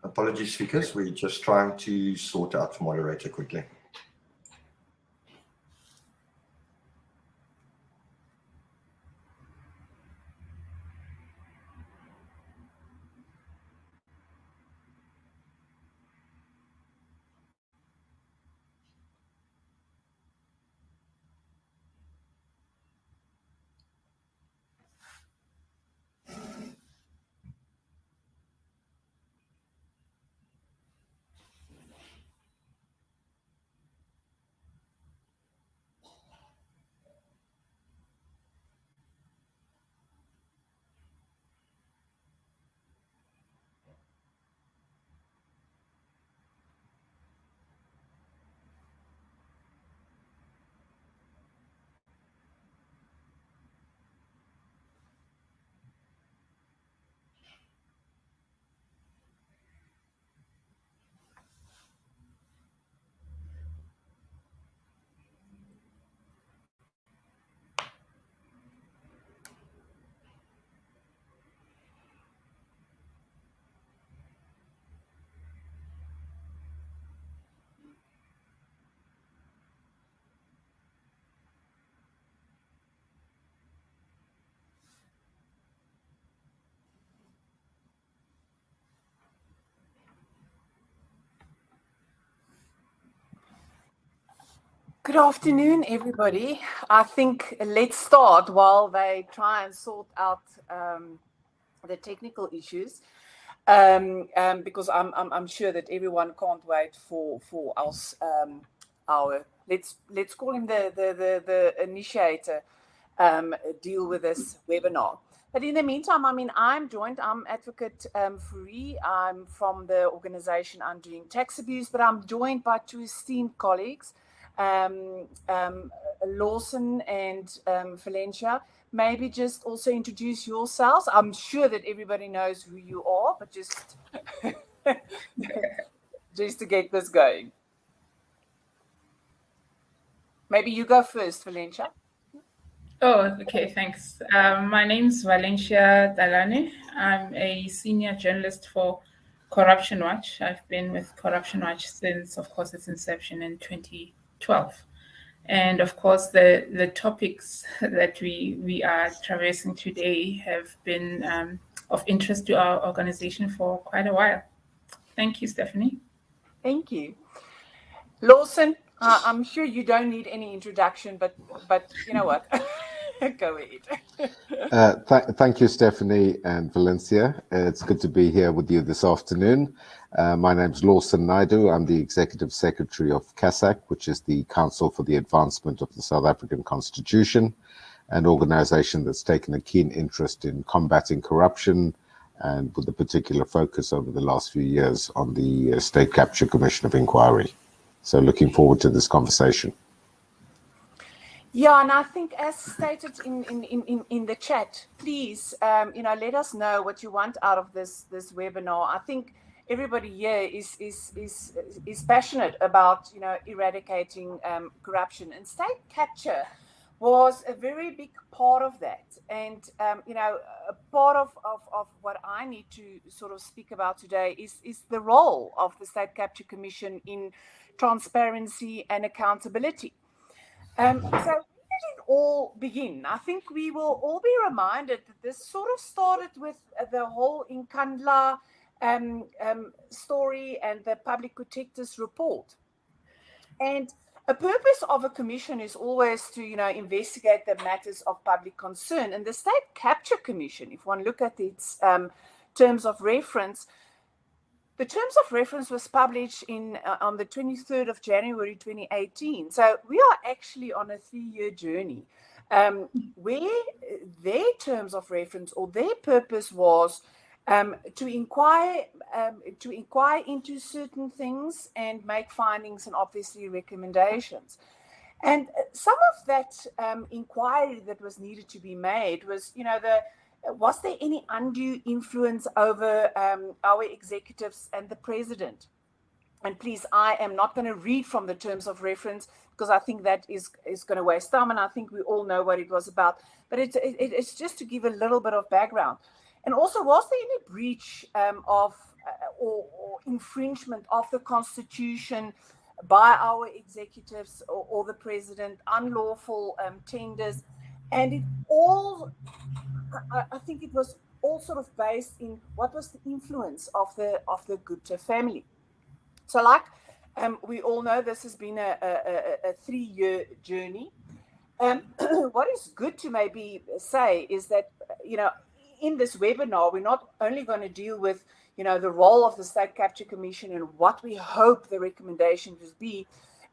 Apologies, speakers. We're just trying to sort out the moderator quickly. Good afternoon, everybody. I think let's start while they try and sort out the technical issues, because I'm sure that everyone can't wait for us. Our let's call him the initiator, deal with this webinar. But in the meantime, I mean, I'm Advocate Fick. I'm from the organization Undoing Tax Abuse, but I'm joined by two esteemed colleagues, Lawson and Valencia. Maybe just also introduce yourselves. I'm sure that everybody knows who you are, but just just to get this going. Maybe you go first, Valencia. Oh, okay, thanks. My name's Valencia Talane. I'm a senior journalist for Corruption Watch. I've been with Corruption Watch since, of course, its inception in 2012. And of course, the topics that we are traversing today have been of interest to our organization for quite a while. Thank you, Stephanie. Thank you. Lawson, I'm sure you don't need any introduction, but you know what? Go ahead. Thank you, Stephanie and Valencia. It's good to be here with you this afternoon. My name is Lawson Naidoo. I'm the Executive Secretary of CASAC, which is the Council for the Advancement of the South African Constitution, an organization that's taken a keen interest in combating corruption, and with a particular focus over the last few years on the State Capture Commission of Inquiry. So looking forward to this conversation. Yeah, and I think as stated in the chat, please, let us know what you want out of this webinar. I think everybody here is passionate about, eradicating corruption, and state capture was a very big part of that. And, a part of what I need to sort of speak about today is the role of the State Capture Commission in transparency and accountability. So where did it all begin? I think we will all be reminded that this sort of started with the whole Nkandla story and the Public Protector's report. And a purpose of a commission is always to, investigate the matters of public concern. And the State Capture Commission, if one look at its terms of reference, the terms of reference was published on the 23rd of January 2018. So we are actually on a 3-year journey where their terms of reference or their purpose was to inquire into certain things and make findings and obviously recommendations. And some of that inquiry that was needed to be made was, was there any undue influence over our executives and the president? And please, I am not going to read from the terms of reference because I think that is going to waste time, and I think we all know what it was about. But it's just to give a little bit of background. And also, was there any breach of or infringement of the Constitution by our executives or the president, unlawful tenders? And it all, I think it was all sort of based in what was the influence of the OUTA family. So like we all know, this has been a 3-year journey. What is good to maybe say is that, in this webinar, we're not only going to deal with, the role of the State Capture Commission and what we hope the recommendations will be,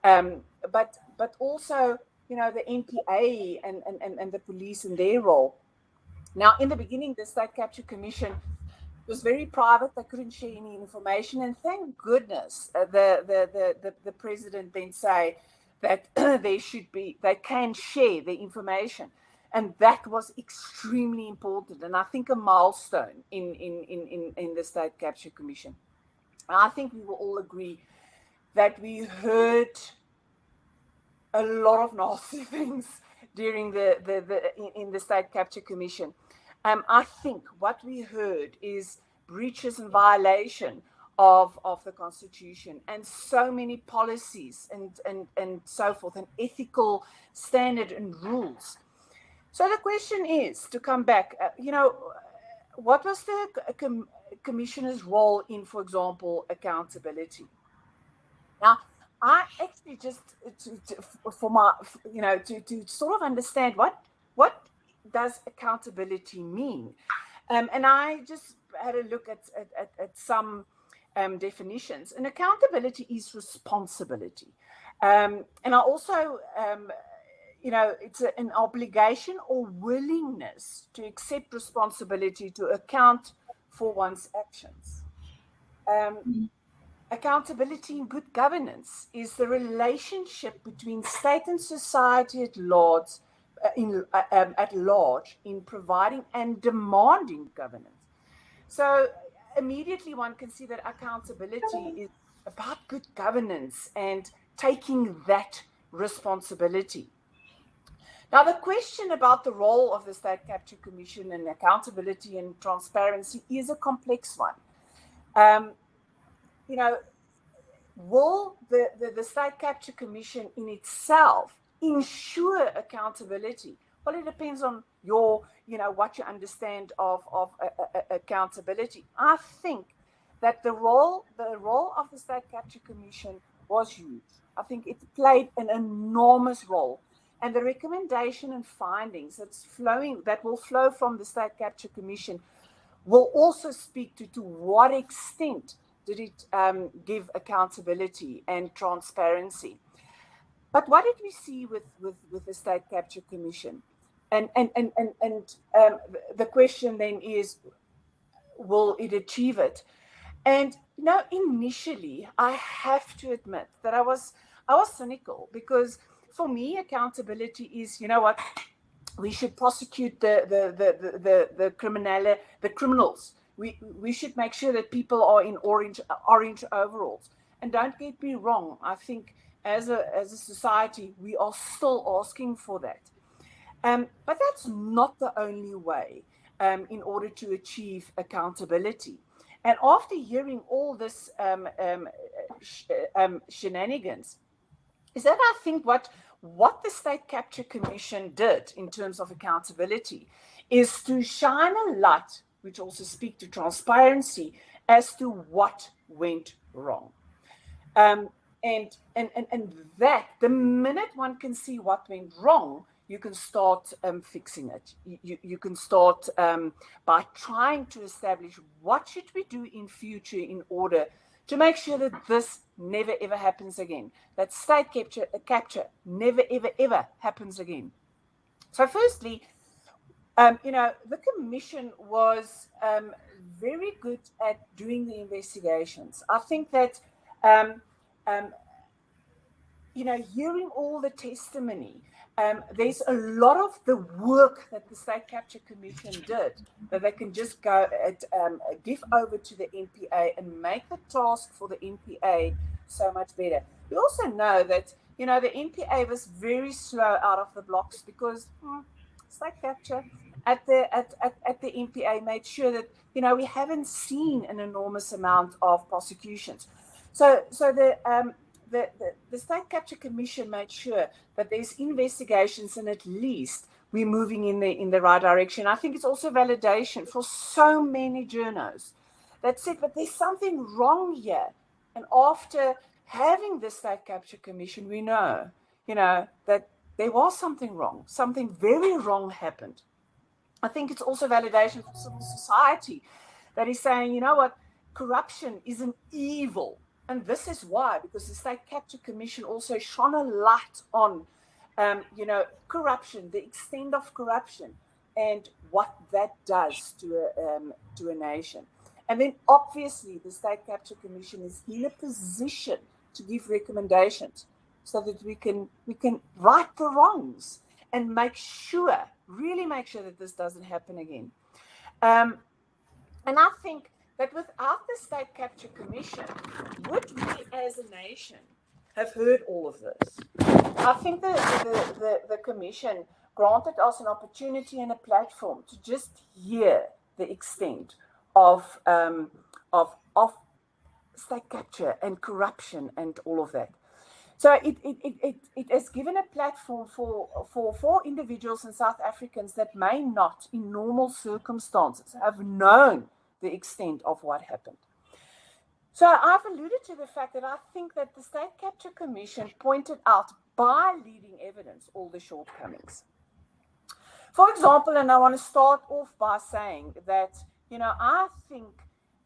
but also, the NPA and the police and their role. Now, in the beginning, the State Capture Commission was very private. They couldn't share any information, and thank goodness the president then say that they can share the information. And that was extremely important, and I think a milestone in the State Capture Commission. And I think we will all agree that we heard a lot of nasty things during in the State Capture Commission. I think what we heard is breaches and violation of the Constitution and so many policies and so forth, and ethical standard and rules. So the question is, to come back, what was the commissioner's role in, for example, accountability? Now, I actually just to sort of understand what does accountability mean, and I just had a look at some definitions. And accountability is responsibility, and I also it's an obligation or willingness to accept responsibility to account for one's actions. Accountability in good governance is the relationship between state and society at large in providing and demanding governance. So immediately one can see that accountability is about good governance and taking that responsibility. Now, the question about the role of the State Capture Commission and accountability and transparency is a complex one. Will the State Capture Commission in itself ensure accountability? Well, it depends on what you understand of accountability. I think that the role of the State Capture Commission was huge. I think it played an enormous role. And the recommendation and findings that will flow from the State Capture Commission will also speak to what extent did it give accountability and transparency. But what did we see with the State Capture Commission? And the question then is, will it achieve it? And initially, I have to admit that I was cynical, because for me, accountability is, what, we should prosecute the criminals. We should make sure that people are in orange overalls. And don't get me wrong, I think as a society, we are still asking for that. But that's not the only way in order to achieve accountability. And after hearing all this shenanigans, is that I think what the State Capture Commission did in terms of accountability is to shine a light, which also speak to transparency, as to what went wrong. And that the minute one can see what went wrong, you can start fixing it. You can start by trying to establish what should we do in future in order to make sure that this never ever happens again, that state capture never ever happens again. So firstly, the commission was very good at doing the investigations. I think that hearing all the testimony, there's a lot of the work that the State Capture Commission did that they can just go give over to the NPA and make the task for the NPA so much better. We also know that the NPA was very slow out of the blocks because State Capture at the NPA made sure that we haven't seen an enormous amount of prosecutions. So the State Capture Commission made sure that there's investigations and at least we're moving in the right direction. I think it's also validation for so many journos that said, but there's something wrong here. And after having the State Capture Commission, we know, that there was something wrong. Something very wrong happened. I think it's also validation for civil society that is saying, what, corruption is an evil. And this is why, because the State Capture Commission also shone a light on, corruption, the extent of corruption, and what that does to a nation. And then, obviously, the State Capture Commission is in a position to give recommendations so that we can right the wrongs and really make sure that this doesn't happen again. And I think that without the State Capture Commission, would we as a nation have heard all of this? I think the Commission granted us an opportunity and a platform to just hear the extent of state capture and corruption and all of that. So it has given a platform for individuals and South Africans that may not, in normal circumstances, have known the extent of what happened. So I've alluded to the fact that I think that the State Capture Commission pointed out by leading evidence all the shortcomings. For example, and I want to start off by saying that, I think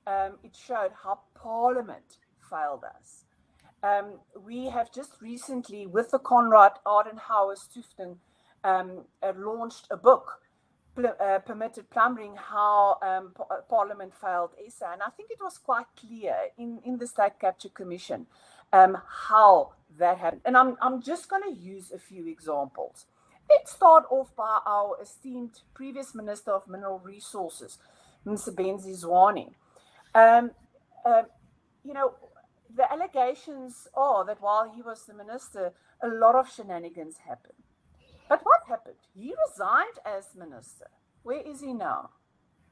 it showed how Parliament failed us. We have just recently, with the Conrad Adenauer Stiftung, launched a book, Permitted Plundering, how Parliament failed SA. And I think it was quite clear in the State Capture Commission how that happened. And I'm just going to use a few examples. Let's start off by our esteemed previous Minister of Mineral Resources, Msebenzi Zwane. The allegations are that while he was the minister, a lot of shenanigans happened. But what happened? He resigned as minister. Where is he now?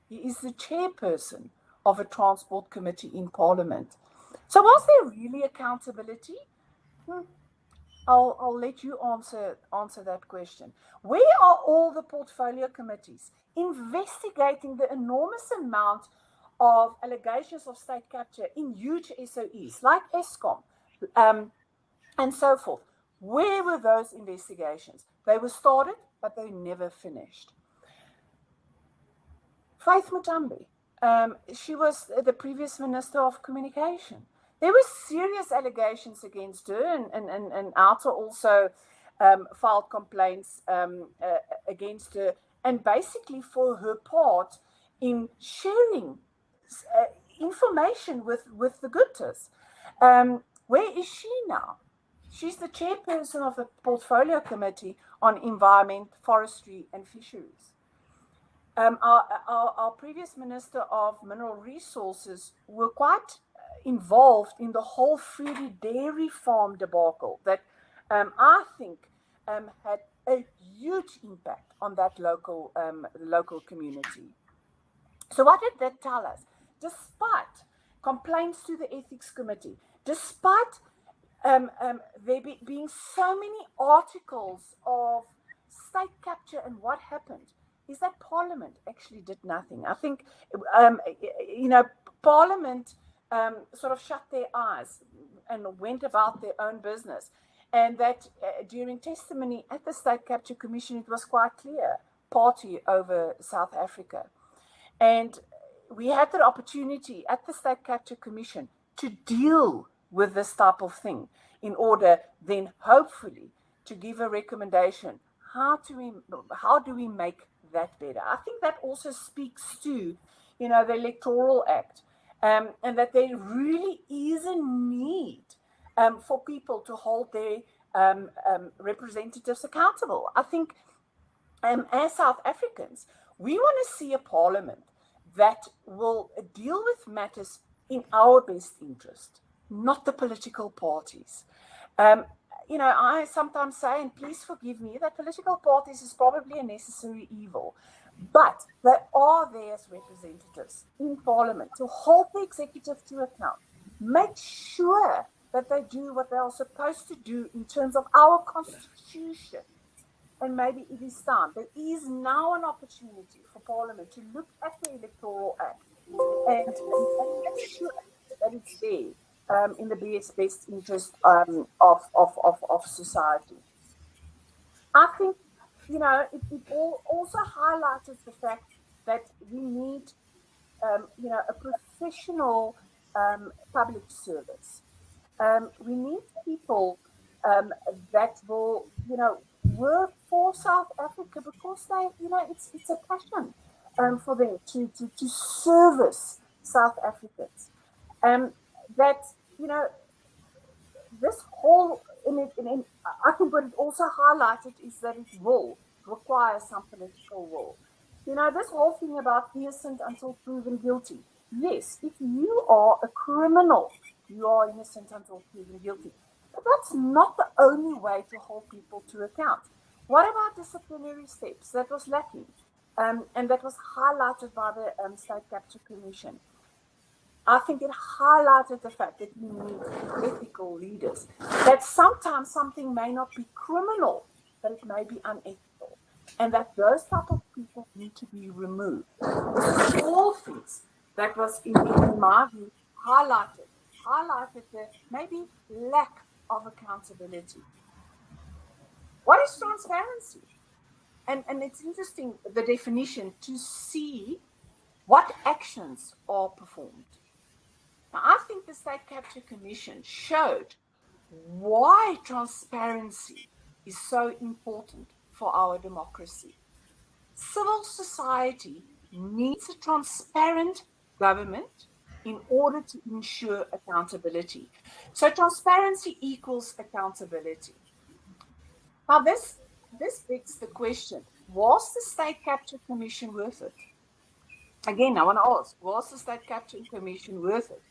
He is the chairperson of a transport committee in Parliament. So was there really accountability? I'll let you answer that question. Where are all the portfolio committees investigating the enormous amount of allegations of state capture in huge SOEs like Eskom and so forth? Where were those investigations? They were started, but they never finished. Faith Mutambi, she was the previous Minister of Communication. There were serious allegations against her, and OUTA also filed complaints against her, and basically for her part in sharing information with the Guptas. Where is she now? She's the chairperson of the Portfolio Committee on Environment, Forestry and Fisheries. Our previous Minister of Mineral Resources were quite involved in the whole Fruity Dairy Farm debacle that I think had a huge impact on that local community. So what did that tell us? Despite complaints to the Ethics Committee, despite there being so many articles of state capture and what happened, is that Parliament actually did nothing. I think, Parliament sort of shut their eyes and went about their own business. And that during testimony at the State Capture Commission, it was quite clear, party over South Africa. And we had the opportunity at the State Capture Commission to deal with this type of thing in order then hopefully to give a recommendation. How do we make that better? I think that also speaks to, the Electoral Act, and that there really is a need for people to hold their representatives accountable. I think as South Africans, we want to see a parliament that will deal with matters in our best interest, not the political parties. I sometimes say, and please forgive me, that political parties is probably a necessary evil, but they are there as representatives in Parliament to hold the executive to account, make sure that they do what they are supposed to do in terms of our Constitution. And maybe it is time. There is now an opportunity for Parliament to look at the Electoral Act and make sure that it's there. In the best interest of society. I think, it also highlighted the fact that we need, a professional public service. We need people that will, work for South Africa because they, it's a passion for them to service South Africans. That, this whole, I think what it also highlighted is that it will require some political will. This whole thing about innocent until proven guilty. Yes, if you are a criminal, you are innocent until proven guilty. But that's not the only way to hold people to account. What about disciplinary steps? That was lacking, and that was highlighted by the State Capture Commission. I think it highlighted the fact that we need ethical leaders, that sometimes something may not be criminal, but it may be unethical, and that those type of people need to be removed. All things that was, in my view, highlighted the maybe lack of accountability. What is transparency? And it's interesting, the definition, to see what actions are performed. Now, I think the State Capture Commission showed why transparency is so important for our democracy. Civil society needs a transparent government in order to ensure accountability. So transparency equals accountability. Now, this begs the question, was the State Capture Commission worth it? Again, I want to ask, was the State Capture Commission worth it?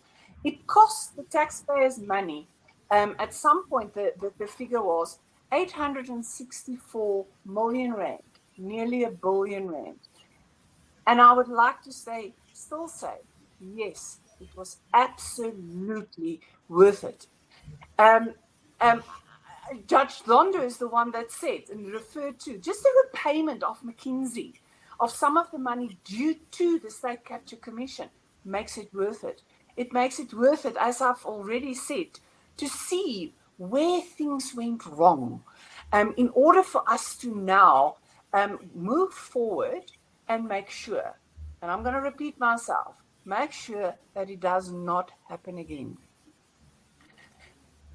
It cost the taxpayers money. At some point, the figure was 864 million rand, nearly R1 billion. And I would like to still say, yes, it was absolutely worth it. Judge Zondo is the one that said and referred to just the repayment of McKinsey of some of the money due to the State Capture Commission makes it worth it. It makes it worth it, as I've already said, to see where things went wrong in order for us to now move forward and make sure, and I'm going to repeat myself, make sure that it does not happen again.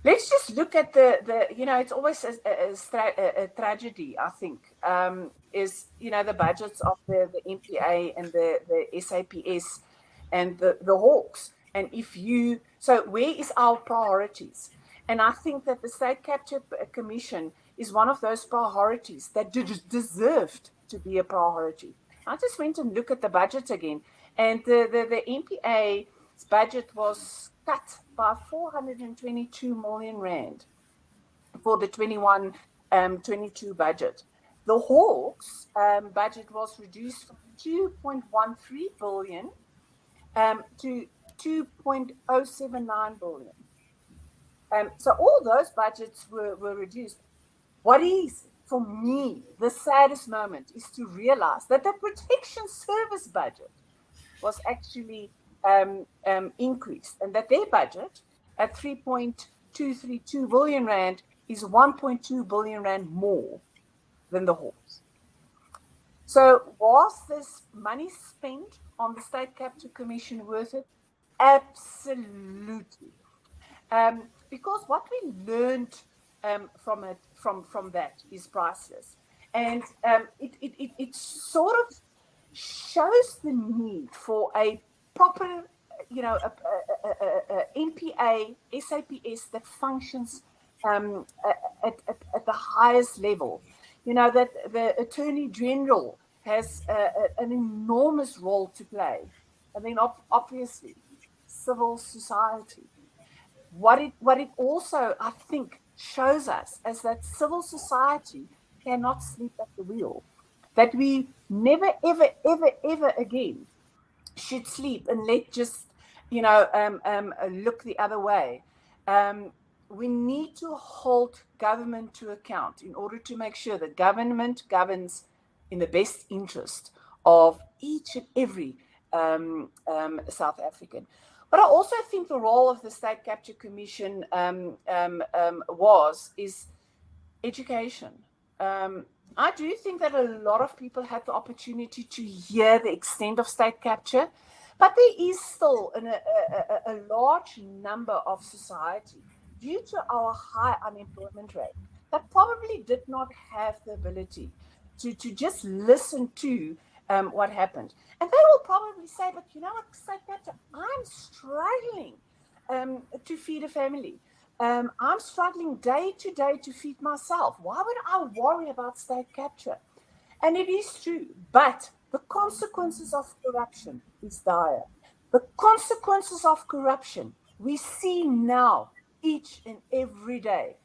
Let's just look at it's always a tragedy, I think, is, the budgets of the MPA and the SAPS. and the hawks. And so where is our priorities? And I think that the State Capture Commission is one of those priorities that deserved to be a priority. I just went and looked at the budget again, and the NPA's budget was cut by 422 million rand for the 21-22 budget. The Hawks budget was reduced from 2.13 billion to 2.079 billion. So all those budgets were reduced. What is, for me, the saddest moment is to realize that the Protection Service budget was actually increased, and that their budget at 3.232 billion rand is 1.2 billion rand more than the Hawks. So was this money spent on the State Capture Commission worth it? Absolutely. Because what we learned from that is priceless, and it sort of shows the need for a proper, NPA, SAPS that functions at the highest level. That the Attorney General has an enormous role to play, and then obviously civil society. What it also, I think, shows us is that civil society cannot sleep at the wheel, that we never, ever, ever, ever again should sleep and let just, look the other way. We need to hold government to account in order to make sure that government governs in the best interest of each and every South African. But I also think the role of the State Capture Commission is education. I do think that a lot of people had the opportunity to hear the extent of state capture, but there is still a large number of society, due to our high unemployment rate, that probably did not have the ability to just listen to what happened. And they will probably say, but you know what, State Capture, I'm struggling to feed a family. I'm struggling day to day to feed myself. Why would I worry about state capture? And it is true, but the consequences of corruption is dire. The consequences of corruption we see now each and every day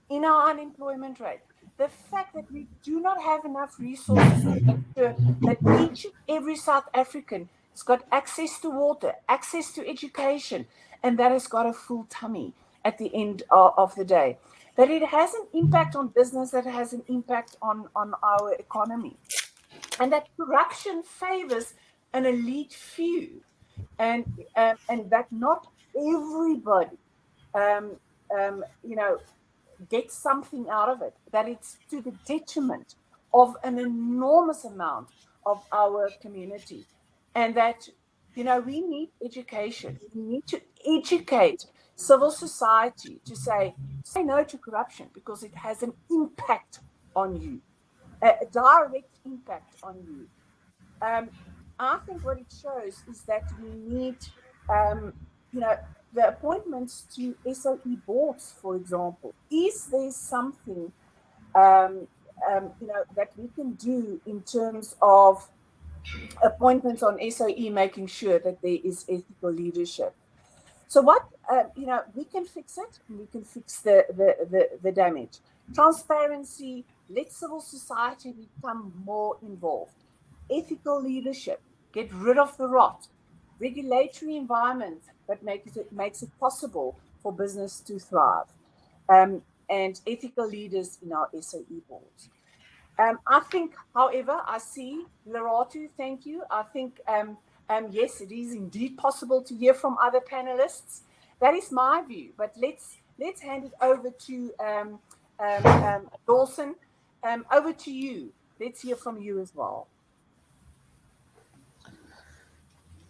in our unemployment rate. The fact that we do not have enough resources to make sure that each and every South African has got access to water, access to education, and that has got a full tummy at the end of the day. That it has an impact on business, that has an impact on our economy. And that corruption favors an elite few, and that not everybody, get something out of it, that it's to the detriment of an enormous amount of our community. And that, we need education. We need to educate civil society to say no to corruption, because it has an impact on you, a direct impact on you. I think what it shows is that we need, the appointments to SOE boards, for example. Is there something, that we can do in terms of appointments on SOE, making sure that there is ethical leadership? So what, we can fix it, and we can fix the damage. Transparency, let civil society become more involved. Ethical leadership, get rid of the rot. Regulatory environment that makes it possible for business to thrive, and ethical leaders in our SOE boards. I think, however, I see Lerato, thank you. I think, yes, it is indeed possible to hear from other panelists. That is my view, but let's hand it over to Lawson. Over to you. Let's hear from you as well.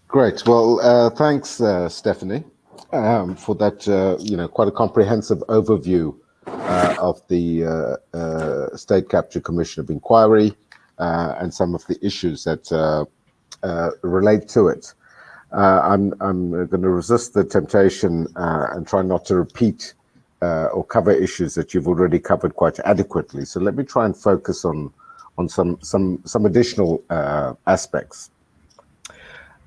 Great. Well, thanks, Stephanie, for that, quite a comprehensive overview of the State Capture Commission of Inquiry and some of the issues that relate to it. I'm going to resist the temptation and try not to repeat or cover issues that you've already covered quite adequately. So let me try and focus on some additional aspects.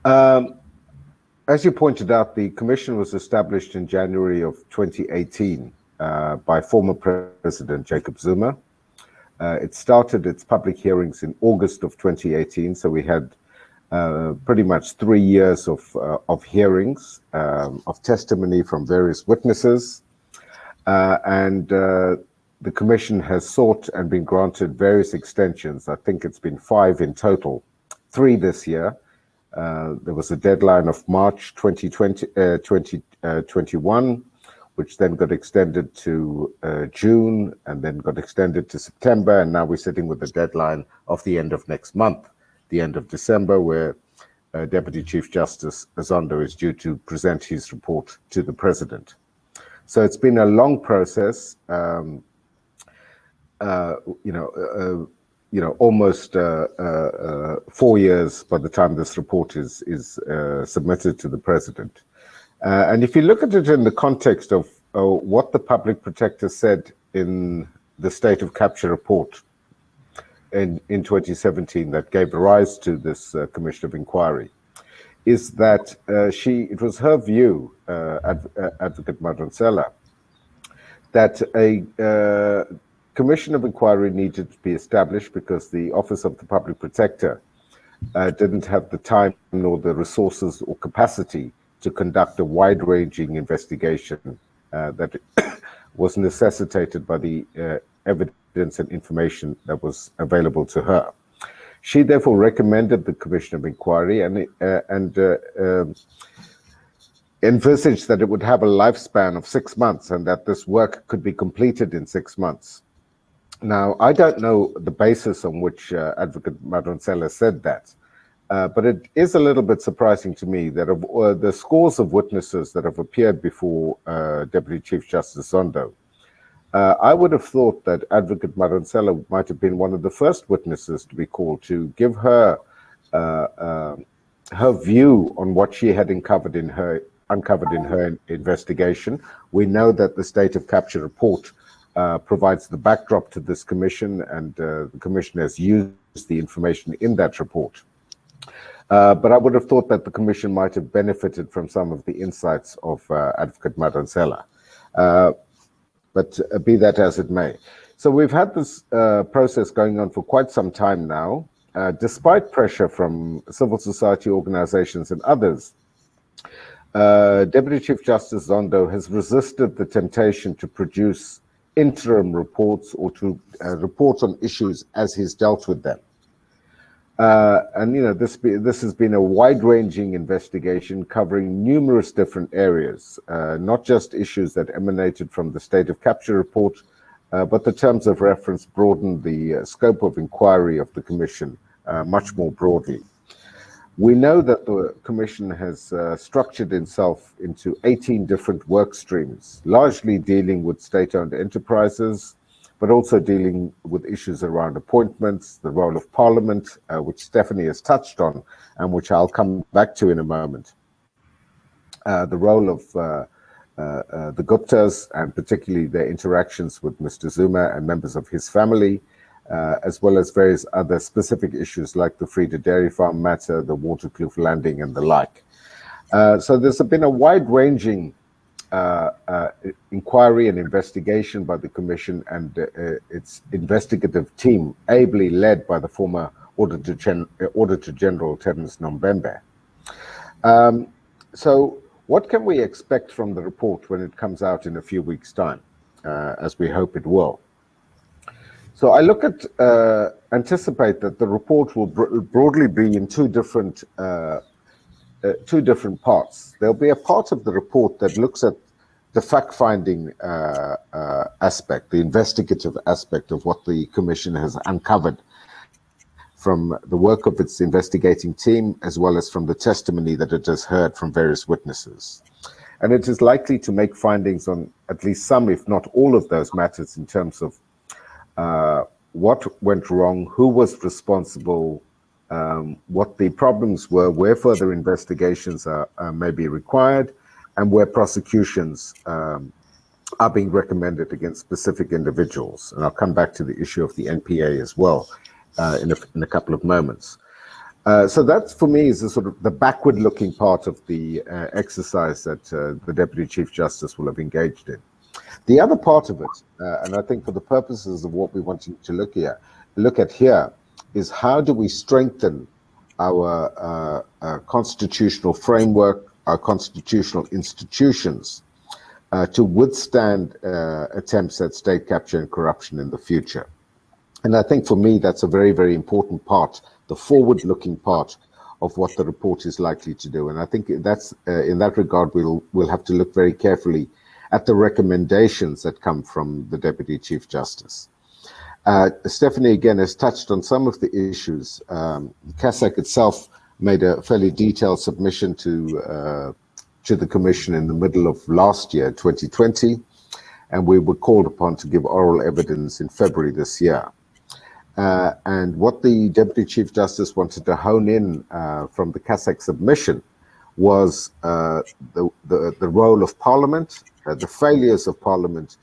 As you pointed out, the Commission was established in January of 2018 by former President Jacob Zuma. It started its public hearings in August of 2018, so we had pretty much 3 years of hearings, of testimony from various witnesses, and the Commission has sought and been granted various extensions. I think it's been 5 in total, 3 this year. There was a deadline of March 2021, which then got extended to June, and then got extended to September, and now we're sitting with the deadline of the end of next month, the end of December, where Deputy Chief Justice Zondo is due to present his report to the President. So it's been a long process, almost 4 years by the time this report is submitted to the President. And if you look at it in the context of what the Public Protector said in the State of Capture report in 2017 that gave rise to this Commission of Inquiry, is that it was her view, Advocate Madonsela, that a Commission of Inquiry needed to be established because the Office of the Public Protector didn't have the time nor the resources or capacity to conduct a wide-ranging investigation that was necessitated by the evidence and information that was available to her. She therefore recommended the Commission of Inquiry and envisaged that it would have a lifespan of 6 months and that this work could be completed in 6 months. Now, I don't know the basis on which Advocate Madonsela said that, but it is a little bit surprising to me that of the scores of witnesses that have appeared before Deputy Chief Justice Zondo, I would have thought that Advocate Madonsela might have been one of the first witnesses to be called to give her her view on what she had uncovered in her investigation. We know that the State of Capture report provides the backdrop to this commission, and the commission has used the information in that report. But I would have thought that the commission might have benefited from some of the insights of Advocate Madonsela. But be that as it may. So we've had this process going on for quite some time now, despite pressure from civil society organizations and others. Deputy Chief Justice Zondo has resisted the temptation to produce interim reports or to report on issues as he's dealt with them. And this has been a wide-ranging investigation covering numerous different areas, not just issues that emanated from the State of Capture report, but the terms of reference broadened the scope of inquiry of the Commission much more broadly. We know that the Commission has structured itself into 18 different work streams, largely dealing with state-owned enterprises, but also dealing with issues around appointments, the role of Parliament, which Stephanie has touched on, and which I'll come back to in a moment. The role of the Guptas, and particularly their interactions with Mr. Zuma and members of his family, as well as various other specific issues like the Frida Dairy Farm matter, the Waterkloof landing, and the like. So there's been a wide-ranging inquiry and investigation by the Commission and its investigative team, ably led by the former Auditor General Terence Nombembe. So what can we expect from the report when it comes out in a few weeks' time, as we hope it will? So I anticipate that the report will broadly be in two different parts. There'll be a part of the report that looks at the fact-finding aspect, the investigative aspect of what the Commission has uncovered from the work of its investigating team, as well as from the testimony that it has heard from various witnesses. And it is likely to make findings on at least some, if not all of those matters in terms of what went wrong, who was responsible, what the problems were, where further investigations may be required, and where prosecutions are being recommended against specific individuals. And I'll come back to the issue of the NPA as well in a couple of moments. So that, for me, is the sort of the backward-looking part of the exercise that the Deputy Chief Justice will have engaged in. The other part of it, and I think for the purposes of what we want to look at here, is how do we strengthen our constitutional framework, our constitutional institutions, to withstand attempts at state capture and corruption in the future. And I think for me, that's a very, very important part, the forward-looking part of what the report is likely to do. And I think that's in that regard, we'll have to look very carefully at the recommendations that come from the Deputy Chief Justice. Stephanie, again, has touched on some of the issues. CASAC itself made a fairly detailed submission to the Commission in the middle of last year, 2020, and we were called upon to give oral evidence in February this year. And what the Deputy Chief Justice wanted to hone in from the CASAC submission was the role of Parliament, the failures of Parliament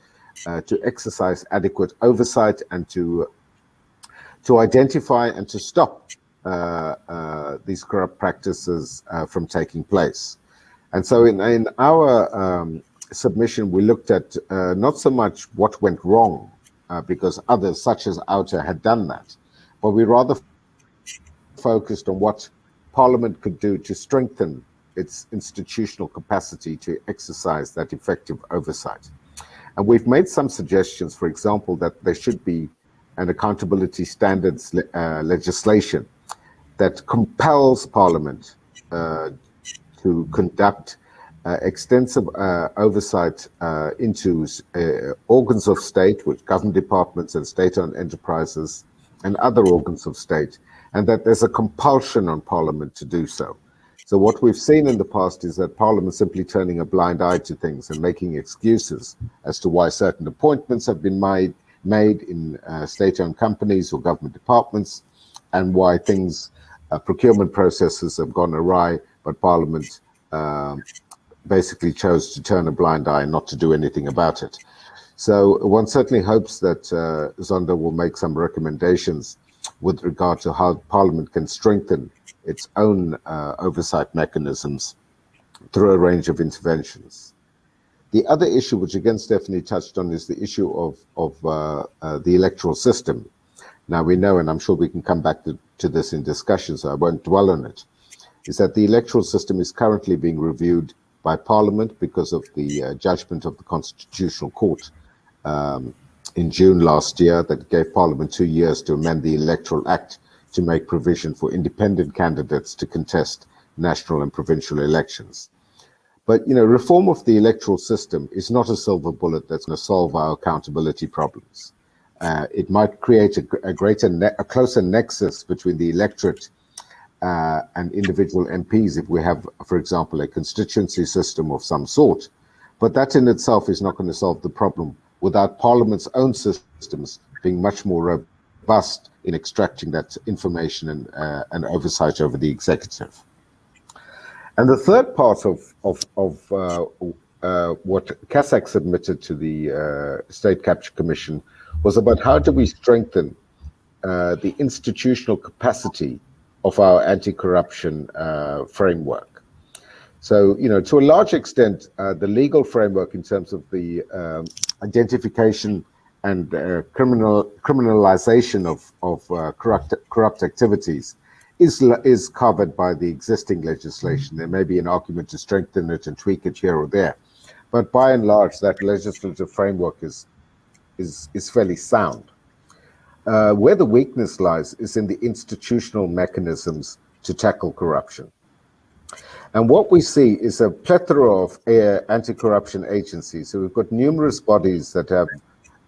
to exercise adequate oversight and to identify and to stop these corrupt practices from taking place. And so in our submission, we looked at not so much what went wrong, because others such as OUTA had done that, but we rather focused on what Parliament could do to strengthen its institutional capacity to exercise that effective oversight. And we've made some suggestions, for example, that there should be an accountability standards legislation that compels Parliament to conduct extensive oversight into organs of state, which government departments and state-owned enterprises and other organs of state, and that there's a compulsion on Parliament to do so. So what we've seen in the past is that Parliament simply turning a blind eye to things and making excuses as to why certain appointments have been made in state-owned companies or government departments, and why things, procurement processes have gone awry, but Parliament basically chose to turn a blind eye and not to do anything about it. So one certainly hopes that Zonda will make some recommendations with regard to how Parliament can strengthen its own oversight mechanisms through a range of interventions. The other issue, which again Stephanie touched on, is the issue of the electoral system. Now we know, and I'm sure we can come back to this in discussion, so I won't dwell on it, is that the electoral system is currently being reviewed by Parliament because of the judgment of the Constitutional Court in June last year that gave Parliament 2 years to amend the Electoral Act to make provision for independent candidates to contest national and provincial elections. But, you know, reform of the electoral system is not a silver bullet that's going to solve our accountability problems. It might create a closer nexus between the electorate and individual MPs if we have, for example, a constituency system of some sort. But that in itself is not going to solve the problem without Parliament's own systems being much more robust in extracting that information and oversight over the executive. And the third part of what CASAC submitted to the State Capture Commission was about how do we strengthen the institutional capacity of our anti-corruption framework. So, you know, to a large extent, the legal framework in terms of the identification and criminalization of corrupt activities is covered by the existing legislation. There may be an argument to strengthen it and tweak it here or there, but by and large, that legislative framework is fairly sound. Where the weakness lies is in the institutional mechanisms to tackle corruption. And what we see is a plethora of anti-corruption agencies. So we've got numerous bodies that have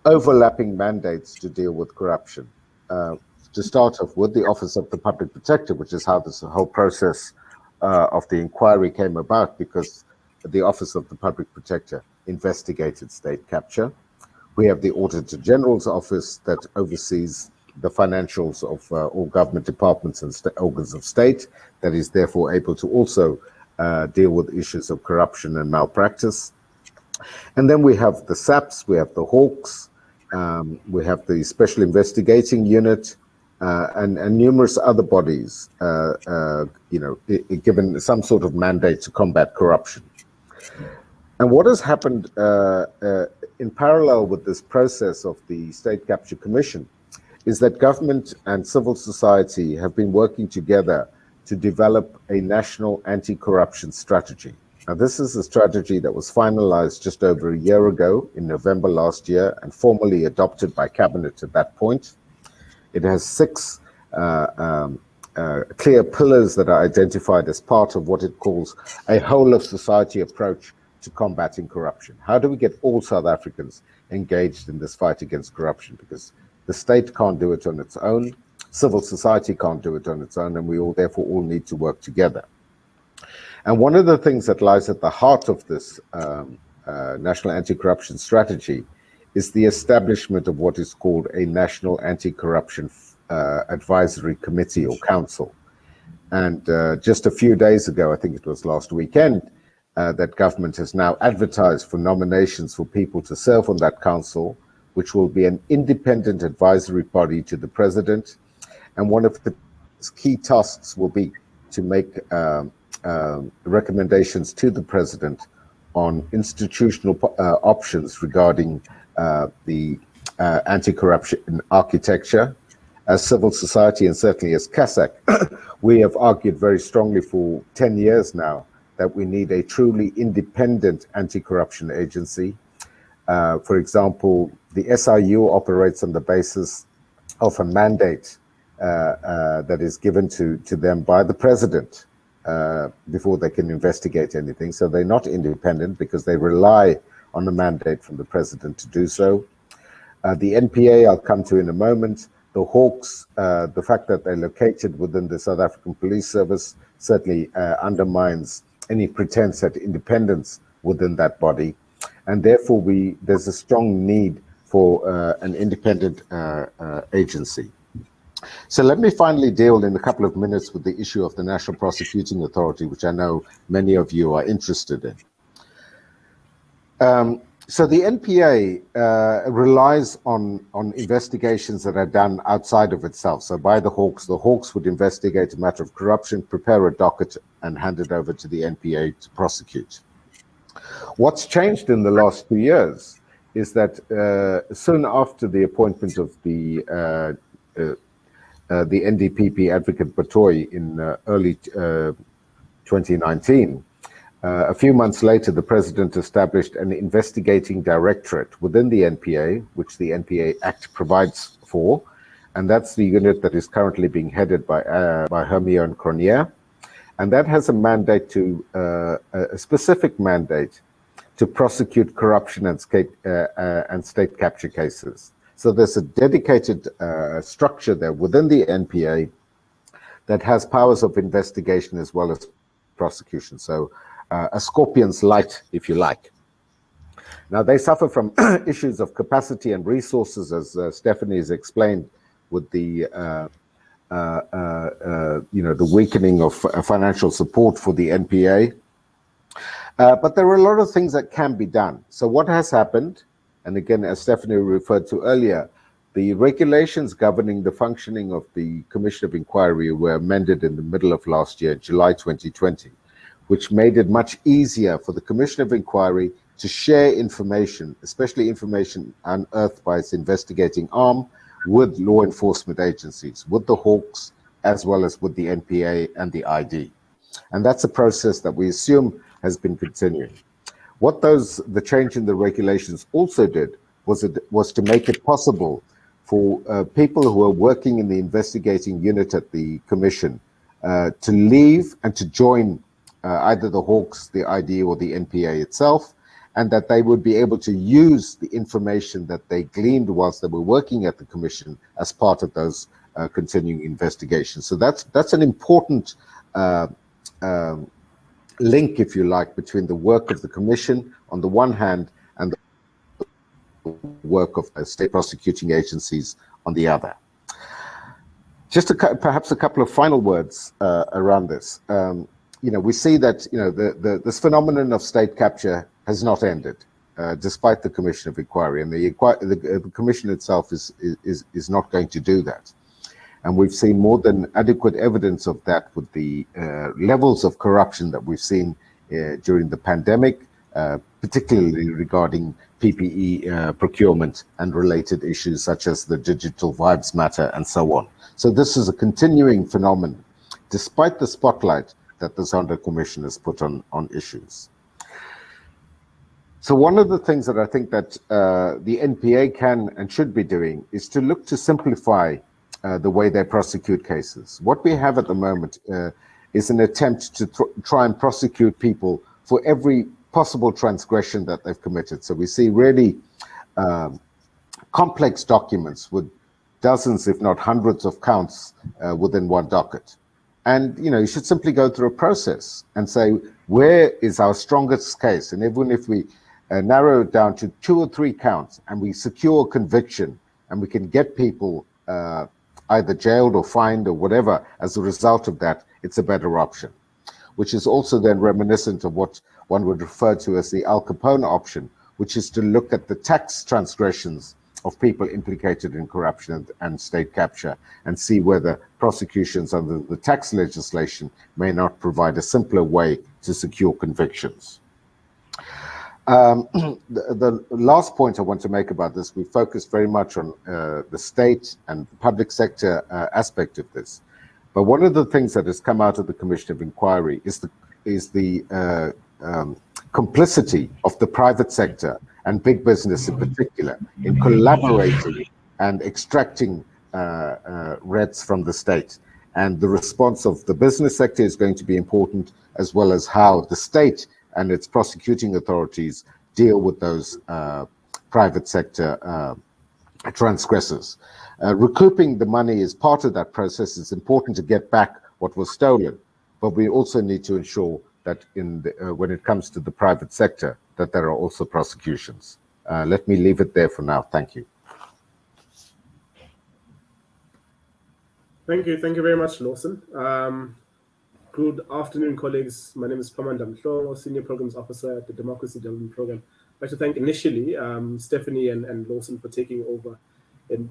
overlapping mandates to deal with corruption. To start off with, the Office of the Public Protector, which is how this whole process of the inquiry came about, because the Office of the Public Protector investigated state capture. We have the Auditor General's Office that oversees the financials of all government departments and organs of state, that is therefore able to also deal with issues of corruption and malpractice. And then we have the SAPs, we have the Hawks, we have the Special Investigating Unit, and numerous other bodies, given some sort of mandate to combat corruption. And what has happened in parallel with this process of the State Capture Commission is that government and civil society have been working together to develop a national anti-corruption strategy. Now, this is a strategy that was finalized just over a year ago in November last year and formally adopted by Cabinet at that point. It has 6 clear pillars that are identified as part of what it calls a whole of society approach to combating corruption. How do we get all South Africans engaged in this fight against corruption? Because the state can't do it on its own, civil society can't do it on its own, and we all therefore all need to work together. And one of the things that lies at the heart of this national anti-corruption strategy is the establishment of what is called a National Anti-Corruption Advisory Committee or Council. And just a few days ago, I think it was last weekend, that government has now advertised for nominations for people to serve on that council, which will be an independent advisory body to the president. And one of the key tasks will be to make recommendations to the president on institutional options regarding the anti-corruption architecture. As civil society and certainly as CASAC, we have argued very strongly for 10 years now that we need a truly independent anti-corruption agency. For example, the SIU operates on the basis of a mandate that is given to them by the president before they can investigate anything. So they're not independent because they rely on a mandate from the president to do so. The NPA, I'll come to in a moment. The Hawks, the fact that they're located within the South African Police Service certainly undermines any pretense at independence within that body. And therefore, there's a strong need for an independent agency. So let me finally deal in a couple of minutes with the issue of the National Prosecuting Authority, which I know many of you are interested in. So the NPA relies on investigations that are done outside of itself. So by the Hawks would investigate a matter of corruption, prepare a docket, and hand it over to the NPA to prosecute. What's changed in the last 2 years is that soon after the appointment of the NDPP Advocate Batoy in early 2019, a few months later, the president established an investigating directorate within the NPA, which the NPA Act provides for, and that's the unit that is currently being headed by Hermione Cornier, and that has a mandate a specific mandate to prosecute corruption and state capture cases. So there's a dedicated structure there within the NPA that has powers of investigation as well as prosecution. So a scorpion's light, if you like. Now, they suffer from issues of capacity and resources, as Stephanie has explained, with the the weakening of financial support for the NPA. But there are a lot of things that can be done. So what has happened, and again, as Stephanie referred to earlier, the regulations governing the functioning of the Commission of Inquiry were amended in the middle of last year, July 2020. Which made it much easier for the Commission of Inquiry to share information, especially information unearthed by its investigating arm, with law enforcement agencies, with the Hawks, as well as with the NPA and the ID. And that's a process that we assume has been continuing. What the change in the regulations also did was to make it possible for people who are working in the investigating unit at the Commission to leave and to join either the Hawks, the ID, or the NPA itself, and that they would be able to use the information that they gleaned whilst they were working at the Commission as part of those continuing investigations. So that's an important link, if you like, between the work of the Commission on the one hand and the work of state prosecuting agencies on the other. Just perhaps a couple of final words around this. We see that this phenomenon of state capture has not ended, despite the Commission of Inquiry, and the Commission itself is not going to do that. And we've seen more than adequate evidence of that with the levels of corruption that we've seen during the pandemic, particularly regarding PPE procurement and related issues such as the digital lives matter and so on. So this is a continuing phenomenon, despite the spotlight that the Zondo Commission has put on issues. So one of the things that I think that the NPA can and should be doing is to look to simplify the way they prosecute cases. What we have at the moment is an attempt to try and prosecute people for every possible transgression that they've committed. So we see really complex documents with dozens, if not hundreds of counts within one docket. And, you should simply go through a process and say, where is our strongest case? And even if we narrow it down to 2 or 3 counts and we secure conviction and we can get people either jailed or fined or whatever as a result of that, it's a better option, which is also then reminiscent of what one would refer to as the Al Capone option, which is to look at the tax transgressions of people implicated in corruption and state capture and see whether prosecutions under the tax legislation may not provide a simpler way to secure convictions. The last point I want to make about this, we focused very much on the state and the public sector aspect of this. But one of the things that has come out of the Commission of Inquiry is the complicity of the private sector and big business in particular in collaborating and extracting reds from the state. And the response of the business sector is going to be important, as well as how the state and its prosecuting authorities deal with those private sector transgressors. Recouping the money is part of that process. It's important to get back what was stolen, but we also need to ensure that when it comes to the private sector, that there are also prosecutions. Let me leave it there for now. Thank you. Thank you very much, Lawson. Good afternoon, colleagues. My name is Sphamandla Mhlongo, Senior Programs Officer at the Democracy Development Program. I'd like to thank initially Stefanie and Lawson for taking over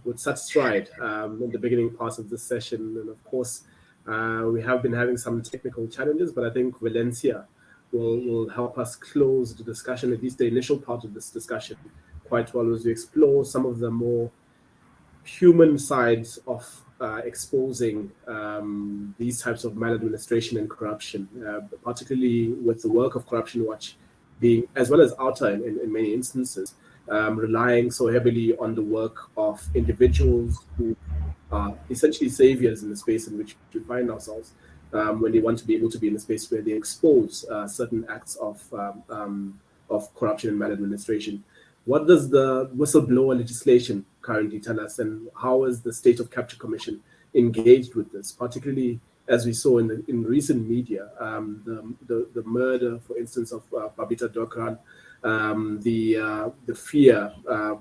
with such stride in the beginning parts of this session. And of course, we have been having some technical challenges, but I think Valencia will help us close the discussion, at least the initial part of this discussion, quite well, as we explore some of the more human sides of exposing these types of maladministration and corruption, particularly with the work of Corruption Watch being, as well as OUTA in many instances, relying so heavily on the work of individuals who are essentially saviors in the space in which we find ourselves, when they want to be able to be in a space where they expose certain acts of corruption and maladministration. What does the whistleblower legislation currently tell us, and how is the State of Capture Commission engaged with this, particularly as we saw in recent media, the murder, for instance, of Babita Dokran, the fear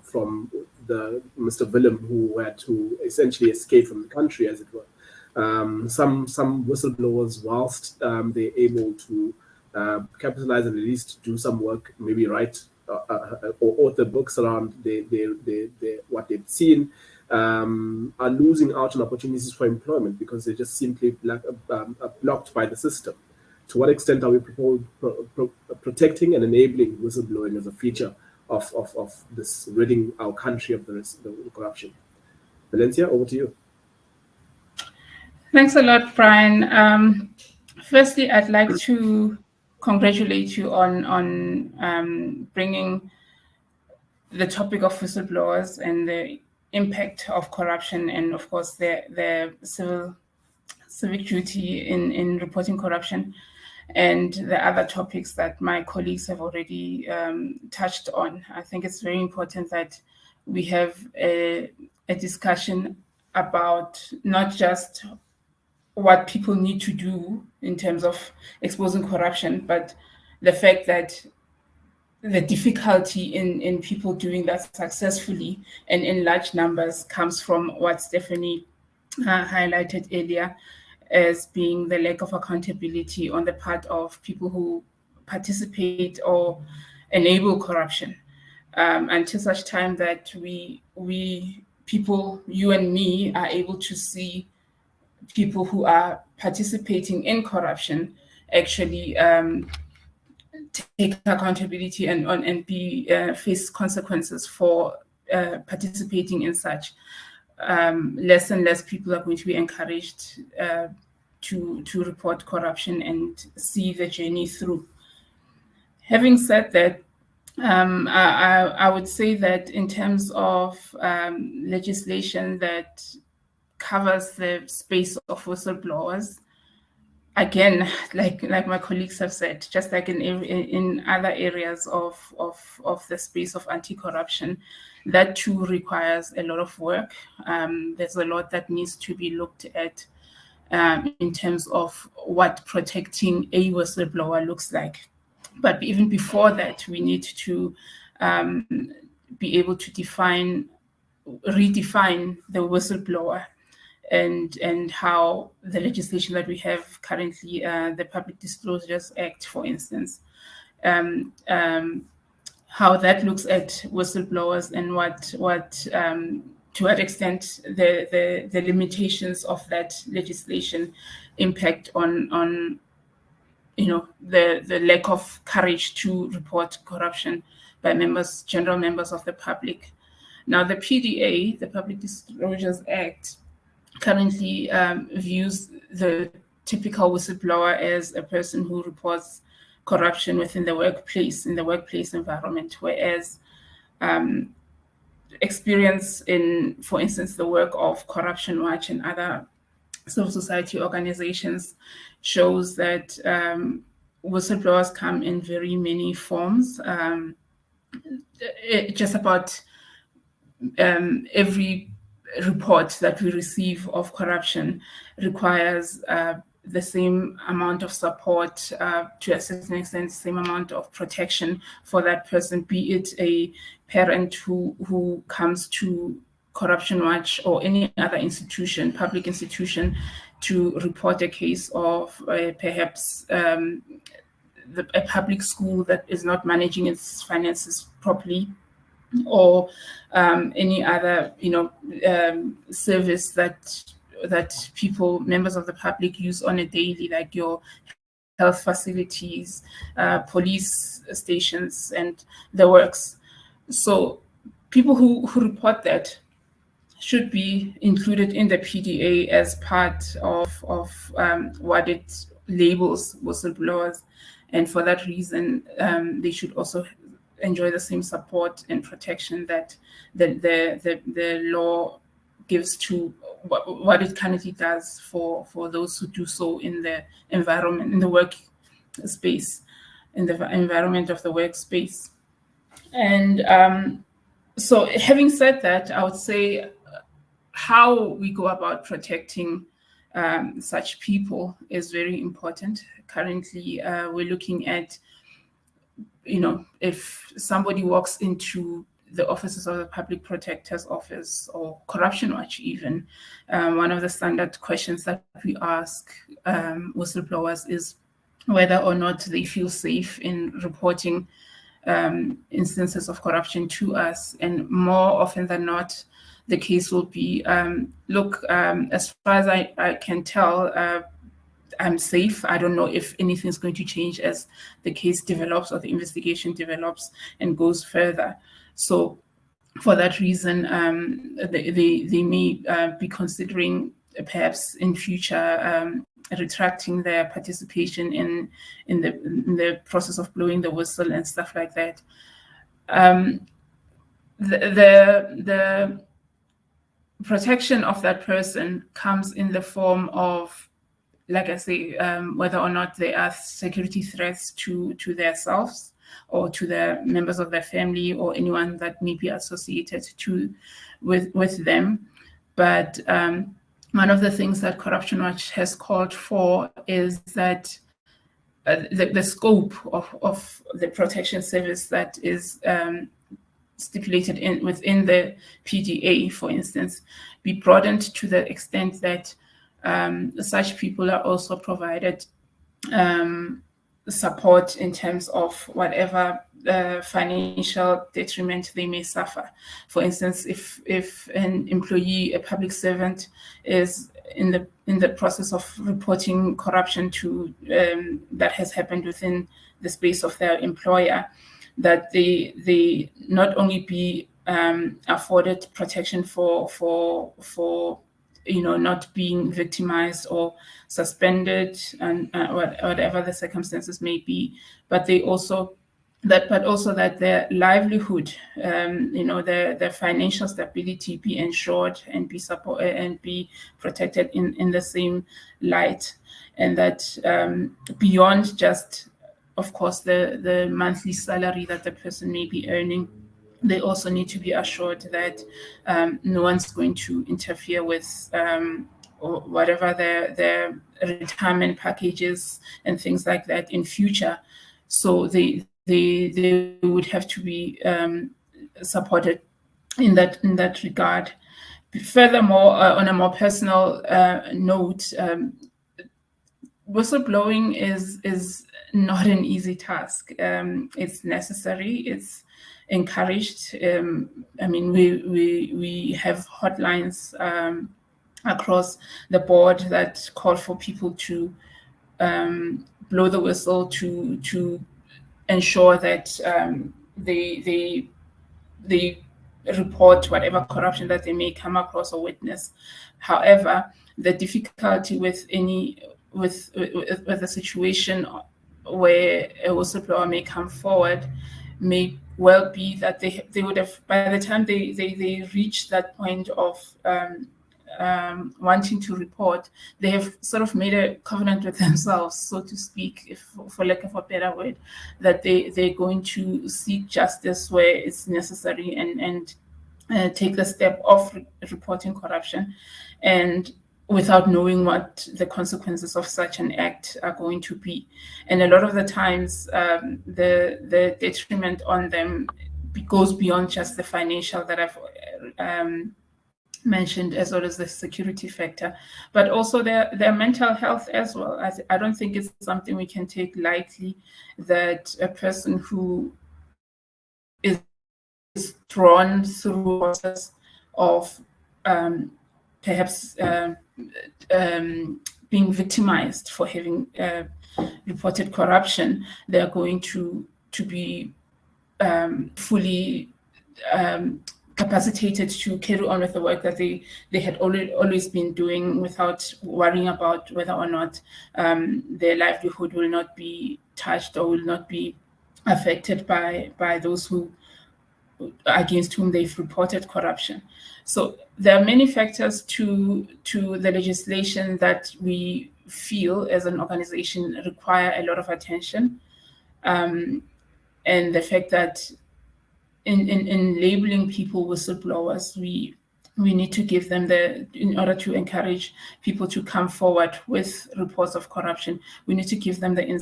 from the Mr. Willem, who had to essentially escape from the country, as it were. Some whistleblowers, whilst they're able to capitalize and at least do some work, maybe write or author books around what they've seen, are losing out on opportunities for employment because they're just simply blocked by the system. To what extent are we protecting and enabling whistleblowing as a feature of this ridding our country of the corruption? Valencia, over to you. Thanks a lot, Brian. Firstly, I'd like to congratulate you on bringing the topic of whistleblowers and the impact of corruption, and of course their civic duty in reporting corruption, and the other topics that my colleagues have already touched on. I think it's very important that we have a discussion about not just what people need to do in terms of exposing corruption, but the fact that the difficulty in people doing that successfully and in large numbers comes from what Stefanie highlighted earlier as being the lack of accountability on the part of people who participate or enable corruption. Until such time that we people, you and me, are able to see people who are participating in corruption actually take accountability and be face consequences for participating in such. Less and less people are going to be encouraged to report corruption and see the journey through. Having said that, I would say that in terms of legislation that covers the space of whistleblowers, again, like my colleagues have said, just like in other areas of the space of anti-corruption, that too requires a lot of work. There's a lot that needs to be looked at in terms of what protecting a whistleblower looks like. But even before that, we need to be able to redefine the whistleblower and how the legislation that we have currently, the Public Disclosures Act, for instance, how that looks at whistleblowers and what to what extent the limitations of that legislation impact on the lack of courage to report corruption by general members of the public. Now, the PDA, the Public Disclosures Act, currently views the typical whistleblower as a person who reports corruption within the workplace, in the workplace environment, whereas experience in, for instance, the work of Corruption Watch and other civil society organizations shows that whistleblowers come in very many forms. Just about every report that we receive of corruption requires the same amount of support, to a certain extent, same amount of protection for that person, be it a parent who comes to Corruption Watch or any other institution, public institution, to report a case of perhaps a public school that is not managing its finances properly, or any other service that people, members of the public, use on a daily, like your health facilities, police stations, and the works. So people who report that should be included in the PDA as part of what it labels whistleblowers. And for that reason, they should also enjoy the same support and protection that the law gives to what it currently does for those who do so in the environment, in the work space, in the environment of the workspace. And so having said that, I would say how we go about protecting such people is very important. Currently, we're looking at, if somebody walks into the offices of the Public Protector's Office or Corruption Watch even, one of the standard questions that we ask whistleblowers is whether or not they feel safe in reporting instances of corruption to us. And more often than not, the case will be, look, as far as I can tell, I'm safe. I don't know if anything's going to change as the case develops or the investigation develops and goes further. So for that reason, they may be considering perhaps in future retracting their participation in the process of blowing the whistle and stuff like that. The protection of that person comes in the form of, like I say, whether or not they are security threats to themselves or to the members of their family or anyone that may be associated with them. But one of the things that Corruption Watch has called for is that the scope of the protection service that is stipulated within the PDA, for instance, be broadened to the extent that such people are also provided support in terms of whatever financial detriment they may suffer. For instance, if an employee, a public servant, is in the process of reporting corruption to that has happened within the space of their employer, that they not only be afforded protection for not being victimized or suspended and whatever the circumstances may be, but that their livelihood, their financial stability be ensured and be supported and be protected in the same light, and that beyond just, of course, the monthly salary that the person may be earning, they also need to be assured that no one's going to interfere with or whatever their retirement packages and things like that in future. So they would have to be supported in that regard. Furthermore, on a more personal note, whistleblowing is not an easy task. It's necessary. It's encouraged. We have hotlines across the board that call for people to blow the whistle to ensure that they report whatever corruption that they may come across or witness. However, the difficulty with a situation where a whistleblower may come forward may well be that they would have, by the time they reach that point of wanting to report, they have sort of made a covenant with themselves, so to speak, for lack of a better word, that they're going to seek justice where it's necessary and take the step of reporting corruption, and without knowing what the consequences of such an act are going to be. And a lot of the times, the detriment on them goes beyond just the financial that I've mentioned, as well as the security factor, but also their mental health as well. I don't think it's something we can take lightly, that a person who is drawn through a process of perhaps being victimized for having reported corruption, they are going to be fully capacitated to carry on with the work that they had always been doing, without worrying about whether or not their livelihood will not be touched or will not be affected by those against whom they've reported corruption. So there are many factors to the legislation that we feel as an organization require a lot of attention, and the fact that in labeling people whistleblowers, we need to give them in order to encourage people to come forward with reports of corruption, we need to give them the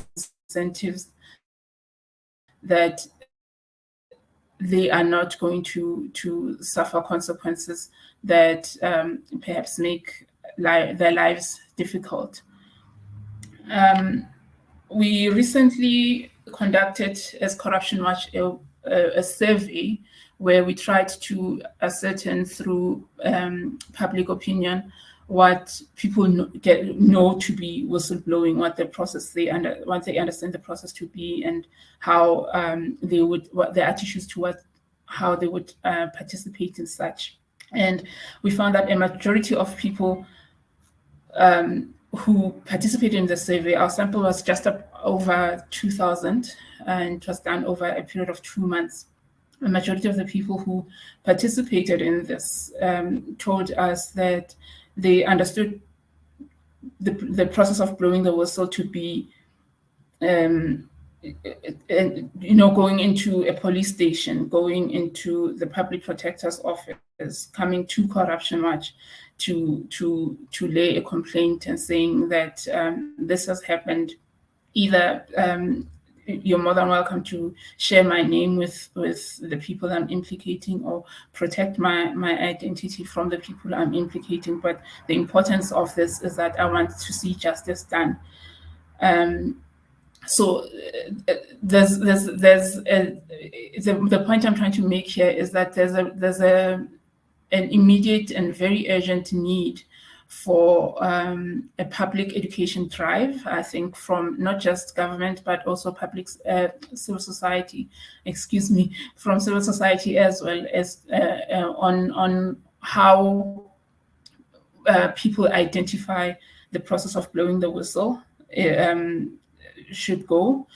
incentives that they are not going to suffer consequences that perhaps make their lives difficult. We recently conducted, as Corruption Watch, a survey where we tried to ascertain through public opinion what people know to be whistleblowing, what they understand the process to be, and how what their attitudes towards how they would participate in such. And we found that a majority of people who participated in the survey, our sample was just over 2,000, and it was done over a period of 2 months. The majority of the people who participated in this told us that they understood the process of blowing the whistle to be, going into a police station, going into the public protector's office, coming to Corruption Watch to lay a complaint and saying that this has happened, either you're more than welcome to share my name with the people I'm implicating, or protect my identity from the people I'm implicating. But the importance of this is that I want to see justice done. So the point I'm trying to make here is that there's an immediate and very urgent need for a public education drive, I think, from not just government, but also public civil society, from civil society as well, as on how people identify the process of blowing the whistle should go,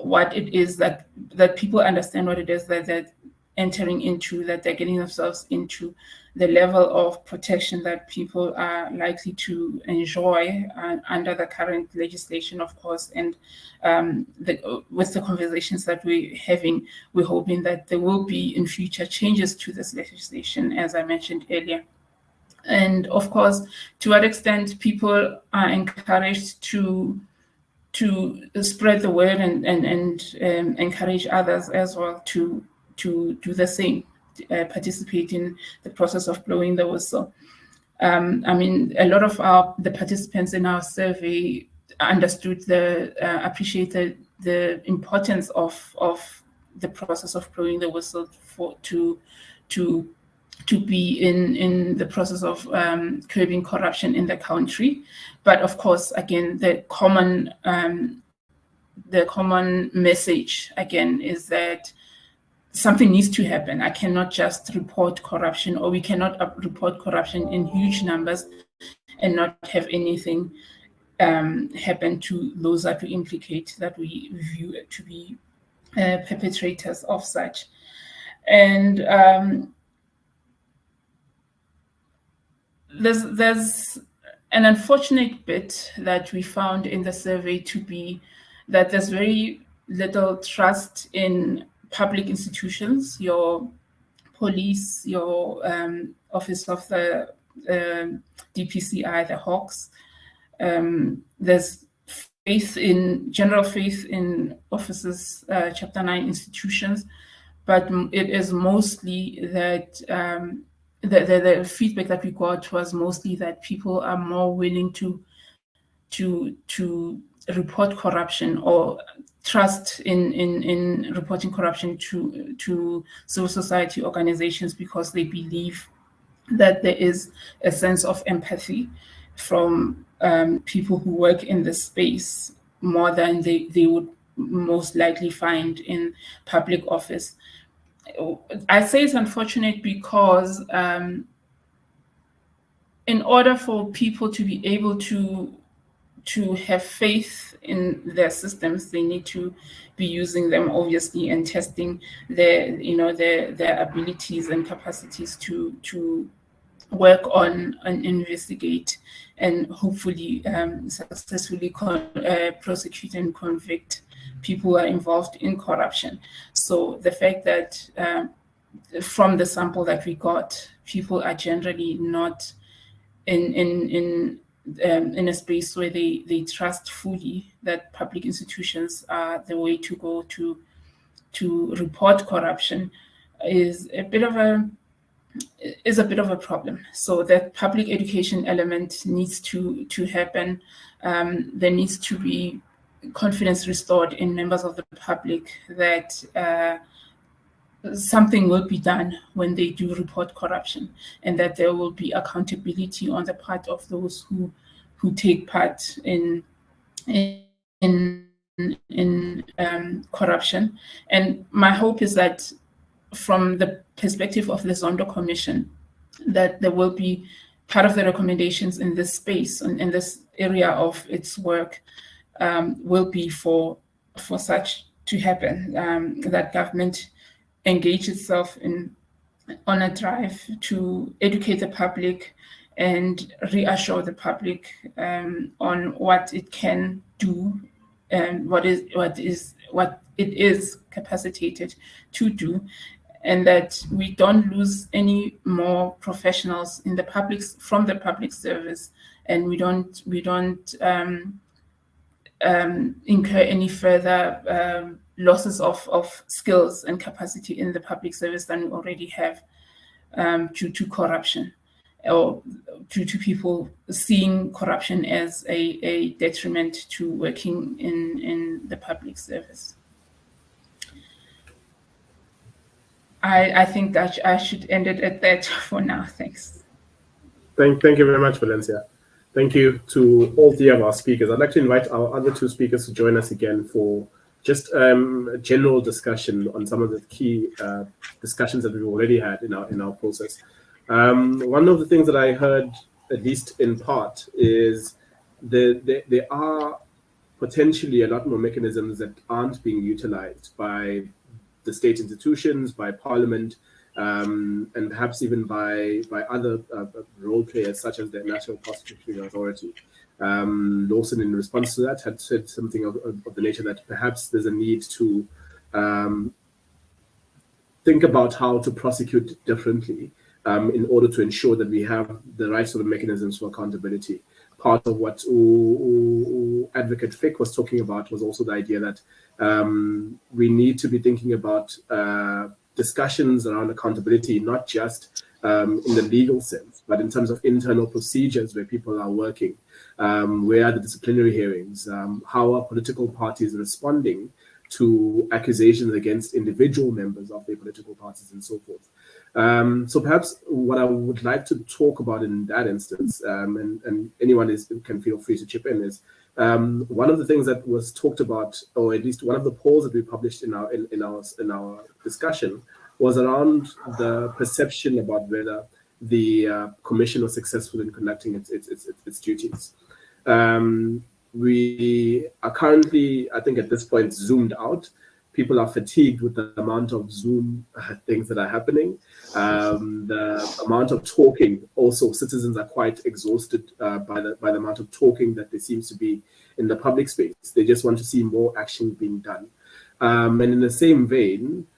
what it is that people understand what it is that they're entering into, that they're getting themselves into, the level of protection that people are likely to enjoy under the current legislation, of course. And with the conversations that we're having, we're hoping that there will be in future changes to this legislation, as I mentioned earlier. And of course, to what extent people are encouraged to spread the word and encourage others as well to do the same, participate in the process of blowing the whistle. I mean, a lot of the participants in our survey understood appreciated the importance of the process of blowing the whistle to be in the process of curbing corruption in the country. But of course, again, the common message again is that something needs to happen. I cannot just report corruption, or we cannot report corruption in huge numbers and not have anything happen to those that we implicate, that we view to be perpetrators of such. And there's an unfortunate bit that we found in the survey to be that there's very little trust in public institutions, your police, your office of the DPCI, the Hawks. There's general faith in officers, Chapter 9 institutions, but it is mostly that the feedback that we got was mostly that people are more willing to report corruption, or trust in reporting corruption to civil society organizations, because they believe that there is a sense of empathy from people who work in the space more than they would most likely find in public office. I say it's unfortunate because in order for people to be able to have faith in their systems, they need to be using them, obviously, and testing their abilities and capacities to work on and investigate and hopefully successfully prosecute and convict people who are involved in corruption. So the fact that from the sample that we got, people are generally not in a space where they trust fully that public institutions are the way to go to report corruption is a bit of a problem. So that public education element needs to happen. There needs to be confidence restored in members of the public that something will be done when they do report corruption, and that there will be accountability on the part of those who take part in corruption. And my hope is that from the perspective of the Zondo Commission, that there will be part of the recommendations in this space and in this area of its work will be for such to happen, that government engage itself on a drive to educate the public and reassure the public on what it can do and what it is capacitated to do, and that we don't lose any more professionals in from the public service, and we don't incur any further losses of skills and capacity in the public service than we already have due to corruption, or due to people seeing corruption as a detriment to working in the public service. I think that I should end it at that for now. Thanks. Thank you very much, Valencia. Thank you to all three of our speakers. I'd like to invite our other two speakers to join us again for just a general discussion on some of the key discussions that we've already had in our process. One of the things that I heard, at least in part, is there are potentially a lot more mechanisms that aren't being utilized by the state institutions, by Parliament, and perhaps even by other role players such as the National Prosecution Authority. Lawson, in response to that, had said something of the nature that perhaps there's a need to think about how to prosecute differently in order to ensure that we have the right sort of mechanisms for accountability. Part of what Advocate Fick was talking about was also the idea that we need to be thinking about discussions around accountability, not just in the legal sense, but in terms of internal procedures where people are working. Where are the disciplinary hearings? How are political parties responding to accusations against individual members of their political parties and so forth? So perhaps what I would like to talk about in that instance, and anyone can feel free to chip in, is one of the things that was talked about, or at least one of the polls that we published in our discussion, was around the perception about whether the commission was successful in conducting its duties. We are currently, I think at this point, zoomed out. People are fatigued with the amount of Zoom things that are happening. The amount of talking, also citizens are quite exhausted by the amount of talking that there seems to be in the public space. They just want to see more action being done. And in the same vein,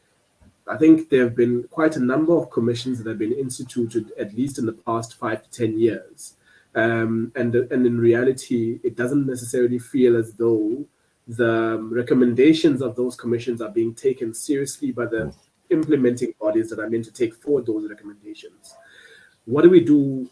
I think there have been quite a number of commissions that have been instituted, at least in the past 5 to 10 years. And in reality, it doesn't necessarily feel as though the recommendations of those commissions are being taken seriously by the implementing bodies that are meant to take forward those recommendations. What do we do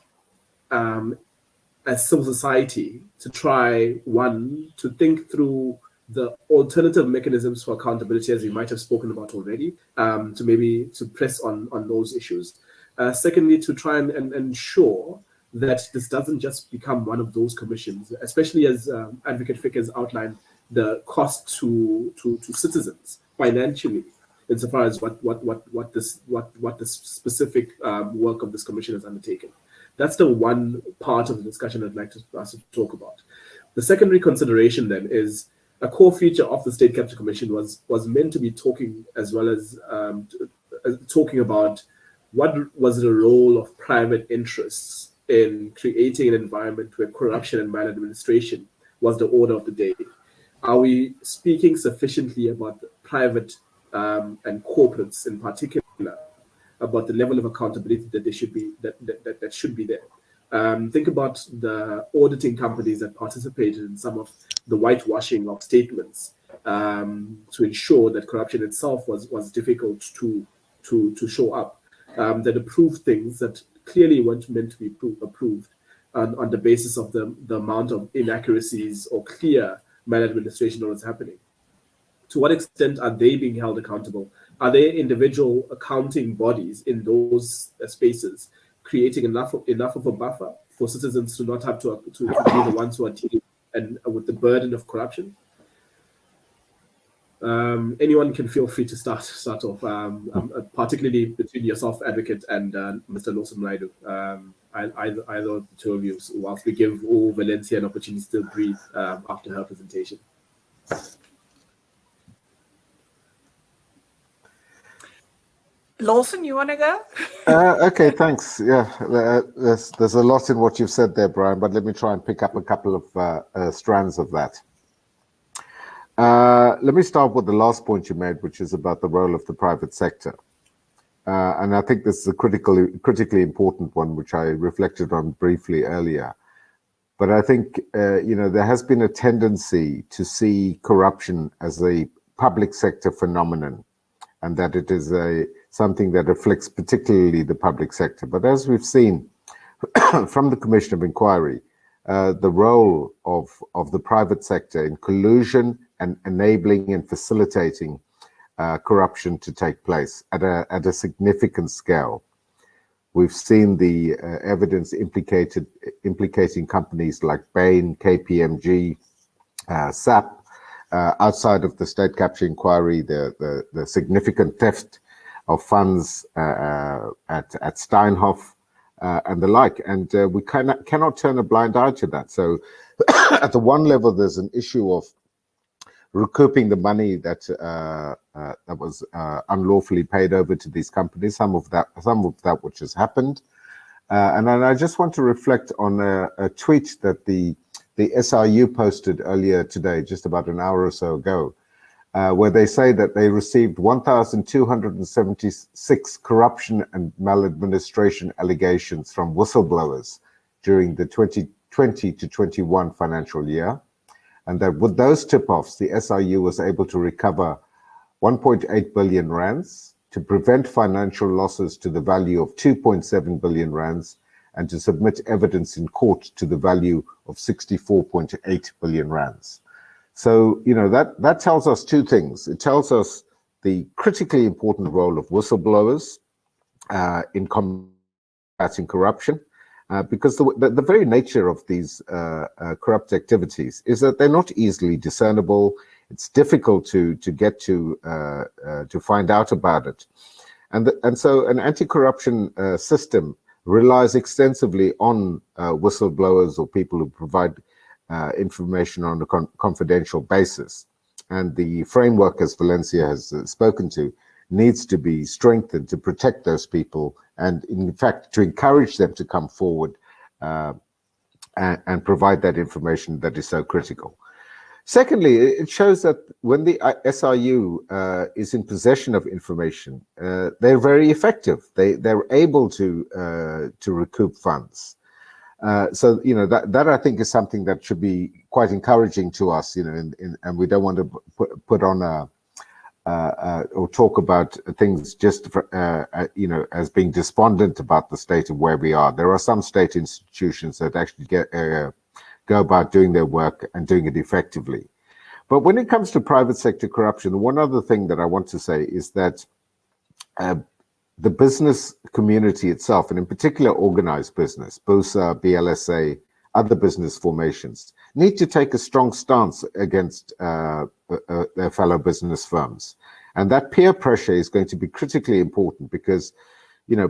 as civil society to try, one, to think through the alternative mechanisms for accountability, as we might have spoken about already, to press on those issues. Secondly, to try and ensure that this doesn't just become one of those commissions, especially as Advocate Fick has outlined the cost to citizens financially, insofar as what the specific work of this commission has undertaken. That's the one part of the discussion I'd like us to talk about. The secondary consideration then is a core feature of the State Capture Commission was meant to be talking as well as talking about what was the role of private interests in creating an environment where corruption and maladministration was the order of the day. Are we speaking sufficiently about private and corporates in particular about the level of accountability that they should be that should be there? Think about the auditing companies that participated in some of the whitewashing of statements to ensure that corruption itself was difficult to show up, that approved things that clearly weren't meant to be approved on the basis of the amount of inaccuracies or clear maladministration that was happening. To what extent are they being held accountable? Are there individual accounting bodies in those spaces creating enough of a buffer for citizens to not have to be the ones who are dealing with the burden of corruption? Anyone can feel free to start off, particularly between yourself, Advocate, and Mr. Lawson Naidoo. Either of the two of you, whilst we give Valencia an opportunity to breathe after her presentation. Lawson, you want to go? Okay, thanks. Yeah, there's a lot in what you've said there, Brian, but let me try and pick up a couple of strands of that. Let me start with the last point you made, which is about the role of the private sector. And I think this is a critically important one, which I reflected on briefly earlier. But I think, there has been a tendency to see corruption as a public sector phenomenon, and that it is something that afflicts particularly the public sector. But as we've seen from the Commission of Inquiry, the role of the private sector in collusion and enabling and facilitating corruption to take place at a significant scale. We've seen the evidence implicating companies like Bain, KPMG, SAP, outside of the state capture inquiry, the significant theft of funds at Steinhoff and the like. And we cannot turn a blind eye to that. So at the one level, there's an issue of recouping the money that was unlawfully paid over to these companies, some of that which has happened. And I just want to reflect on a tweet that the SRU posted earlier today, just about an hour or so ago, where they say that they received 1,276 corruption and maladministration allegations from whistleblowers during the 2020 to 21 financial year. And that with those tip-offs, the SRU was able to recover 1.8 billion rands, to prevent financial losses to the value of 2.7 billion rands, and to submit evidence in court to the value of 64.8 billion rands. So, that tells us two things. It tells us the critically important role of whistleblowers in combating corruption, because the very nature of these corrupt activities is that they're not easily discernible. It's difficult to get to find out about it, and so an anti-corruption system relies extensively on whistleblowers or people who provide information on a confidential basis. And the framework, as Valencia has spoken to, needs to be strengthened to protect those people and, in fact, to encourage them to come forward and provide that information that is so critical. Secondly, it shows that when the SRU is in possession of information, they're very effective. They're able to recoup funds. So that I think is something that should be quite encouraging to us. And we don't want to put on or talk about things just for, as being despondent about the state of where we are. There are some state institutions that actually go about doing their work and doing it effectively. But when it comes to private sector corruption, one other thing that I want to say is that the business community itself, and in particular organized business, BUSA, BLSA, other business formations, need to take a strong stance against their fellow business firms. And that peer pressure is going to be critically important because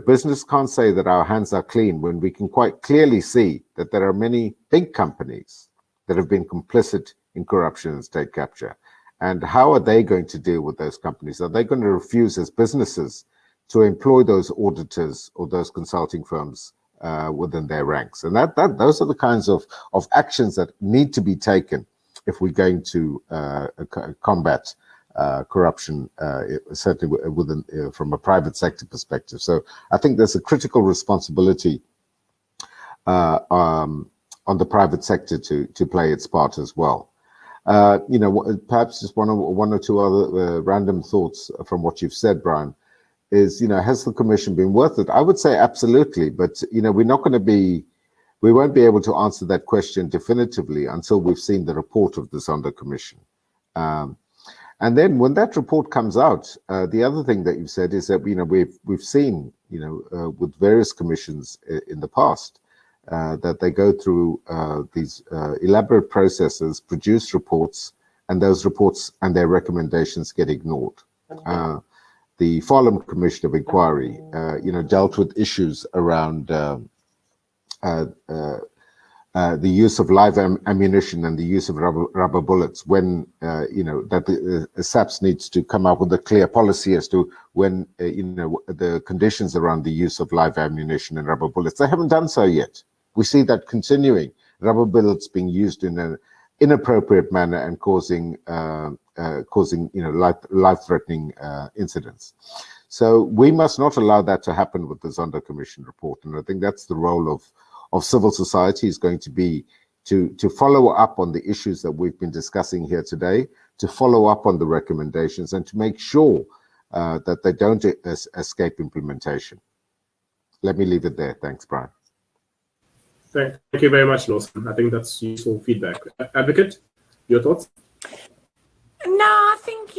business can't say that our hands are clean when we can quite clearly see that there are many big companies that have been complicit in corruption and state capture. And how are they going to deal with those companies? Are they going to refuse as businesses to employ those auditors or those consulting firms within their ranks? And those are the kinds of actions that need to be taken if we're going to combat corruption, certainly from a private sector perspective. So I think there's a critical responsibility on the private sector to play its part as well. Perhaps just one or two other random thoughts from what you've said, Brian, is, has the commission been worth it? I would say absolutely, but, we won't be able to answer that question definitively until we've seen the report of the Zondo Commission. And then when that report comes out, the other thing that you've said is that, we've seen, with various commissions in the past, that they go through these elaborate processes, produce reports, and those reports and their recommendations get ignored. The Farlam Commission of Inquiry, dealt with issues around the use of live ammunition and the use of rubber bullets when, that the SAPS needs to come up with a clear policy as to when, the conditions around the use of live ammunition and rubber bullets. They haven't done so yet. We see that continuing, rubber bullets being used in an inappropriate manner and causing life-threatening incidents. So we must not allow that to happen with the Zondo Commission report. And I think that's the role of civil society, is going to be to follow up on the issues that we've been discussing here today, to follow up on the recommendations, and to make sure that they don't escape implementation. Let me leave it there. Thanks, Brian. Thank you very much, Lawson. I think that's useful feedback. Advocate, your thoughts? No, I think,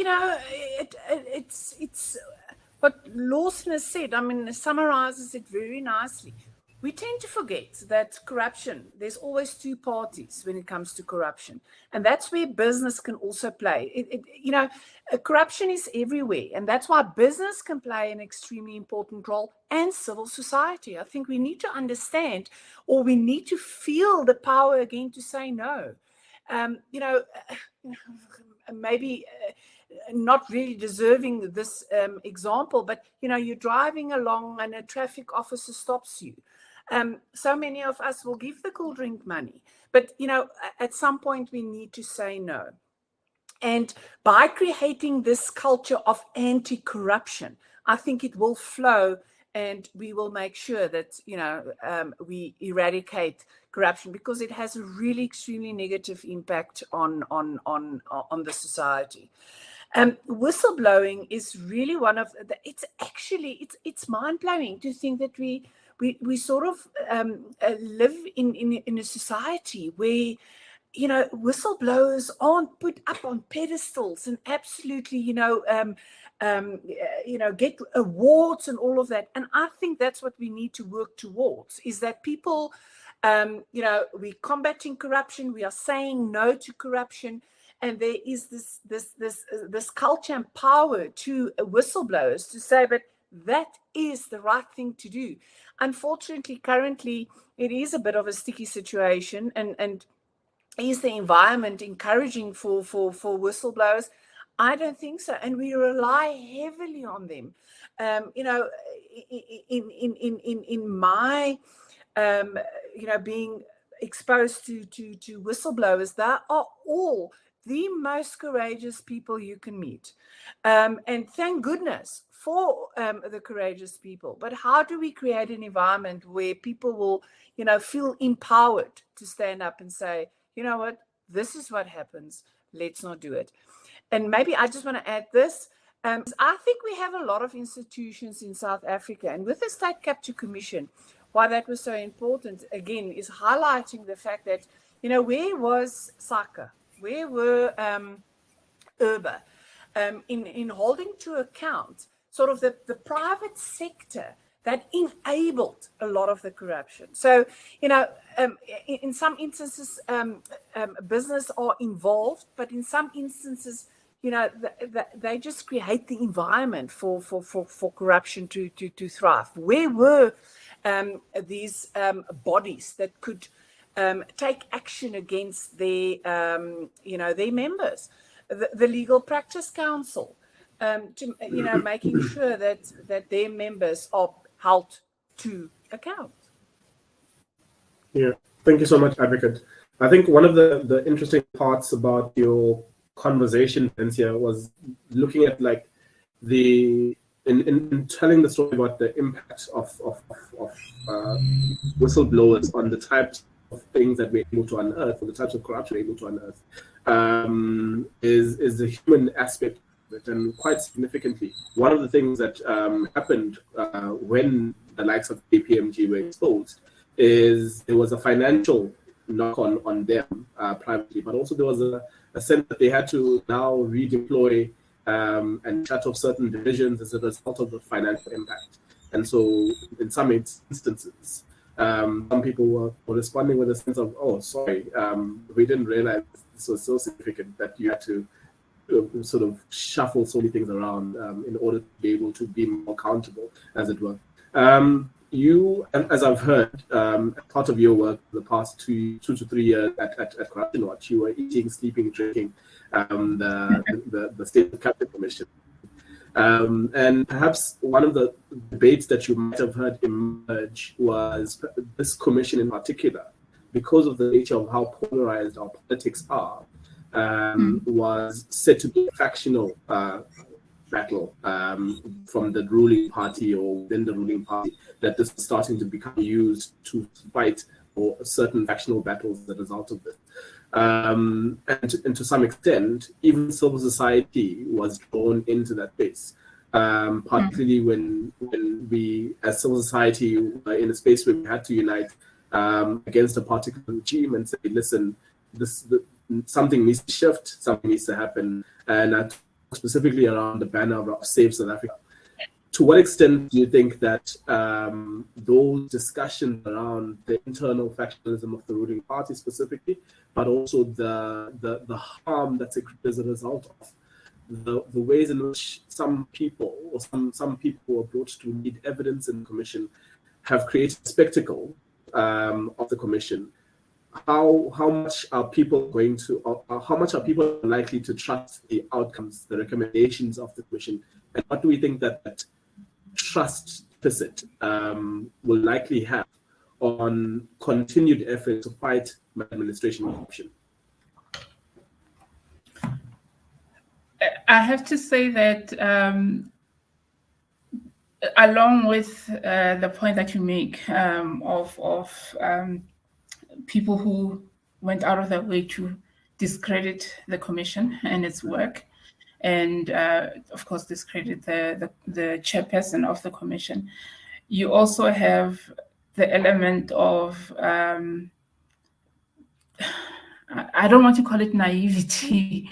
it's what Lawson has said. I mean, it summarizes it very nicely. We tend to forget that corruption, there's always two parties when it comes to corruption. And that's where business can also play. Corruption is everywhere. And that's why business can play an extremely important role, and civil society. I think we need to understand, or we need to feel the power again to say no. Maybe not really deserving this example, but, you're driving along and a traffic officer stops you. So many of us will give the cool drink money, but at some point we need to say no. And by creating this culture of anti-corruption, I think it will flow, and we will make sure that we eradicate corruption, because it has a really extremely negative impact on the society. Whistleblowing is really one of the, it's mind-blowing to think that we sort of live in a society where whistleblowers aren't put up on pedestals and absolutely get awards and all of that. And I think that's what we need to work towards, is that people we're combating corruption, we are saying no to corruption, and there is this culture and power to whistleblowers to say, but that is the right thing to do. Unfortunately, currently, it is a bit of a sticky situation, and is the environment encouraging for whistleblowers? I don't think so, and we rely heavily on them. In my being exposed to whistleblowers, they are all the most courageous people you can meet, and thank goodness for the courageous people. But how do we create an environment where people will feel empowered to stand up and say, you know what, this is what happens, let's not do it. And maybe I just want to add this. I think we have a lot of institutions in South Africa, and with the State Capture Commission, why that was so important, again, is highlighting the fact that, where was SACA? Where were URBA? In holding to account sort of the private sector that enabled a lot of the corruption. So, in some instances, business are involved, but in some instances, they just create the environment for corruption to thrive. Where were these bodies that could take action against their members? The Legal Practice Council, making sure that their members are held to account. Yeah, thank you so much, Advocate. I think one of the interesting parts about your conversation, Valencia, was looking at in telling the story about the impact of whistleblowers on the types of things that we're able to unearth, or the types of corruption we're able to unearth, is the human aspect of it. And quite significantly, one of the things that happened when the likes of KPMG were exposed is there was a financial knock on them privately, but also there was a sense that they had to now redeploy and shut off certain divisions as a result of the financial impact. And so in some instances, some people were responding with a sense of, oh, sorry, we didn't realize this was so significant that you had to sort of shuffle so many things around in order to be able to be more accountable, as it were. You, as I've heard, part of your work the past 2 to 3 years at Corruption Watch, you were eating, sleeping, drinking the State Capture Commission. And perhaps one of the debates that you might have heard emerge was this commission in particular, because of the nature of how polarized our politics are, was said to be a factional battle from the ruling party or within the ruling party, that this is starting to become used to fight or certain factional battles as a result of this. And to some extent, even civil society was drawn into that space, particularly when we, as civil society, were in a space where we had to unite against a particular regime and say, listen, something needs to shift, something needs to happen, and specifically around the banner of Save South Africa. To what extent do you think that those discussions around the internal factionalism of the ruling party specifically, but also the harm that's as a result of the ways in which some people or some people were brought to need evidence in the commission have created a spectacle of the commission? How much are people going to? How much are people likely to trust the outcomes, the recommendations of the commission, and what do we think that trust deficit will likely have on continued effort to fight maladministration and corruption? I have to say that along with the point that you make of people who went out of their way to discredit the commission and its work, and of course discredit the chairperson of the commission, you also have the element of I don't want to call it naivety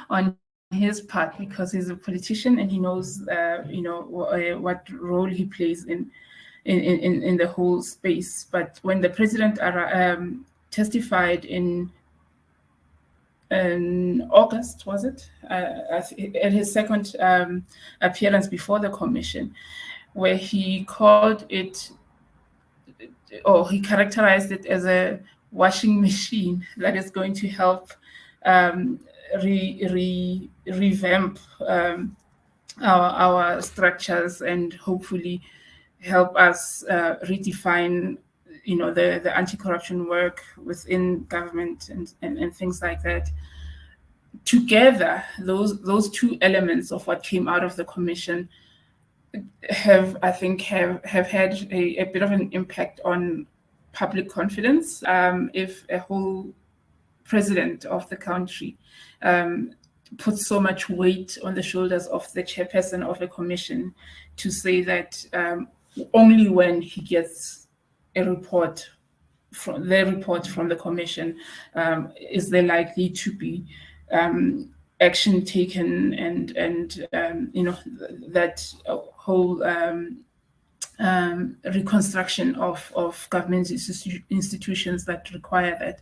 on his part, because he's a politician and he knows what role he plays in the whole space. But when the president testified in August, was it, at his second appearance before the commission, where he called it, or he characterized it as a washing machine that is going to help revamp our structures and hopefully help us redefine, the anti-corruption work within government and things like that. Together, those two elements of what came out of the commission have had a bit of an impact on public confidence. If a whole president of the country puts so much weight on the shoulders of the chairperson of a commission to say that only when he gets a report from the commission is there likely to be action taken, and that whole reconstruction of government institutions that require that.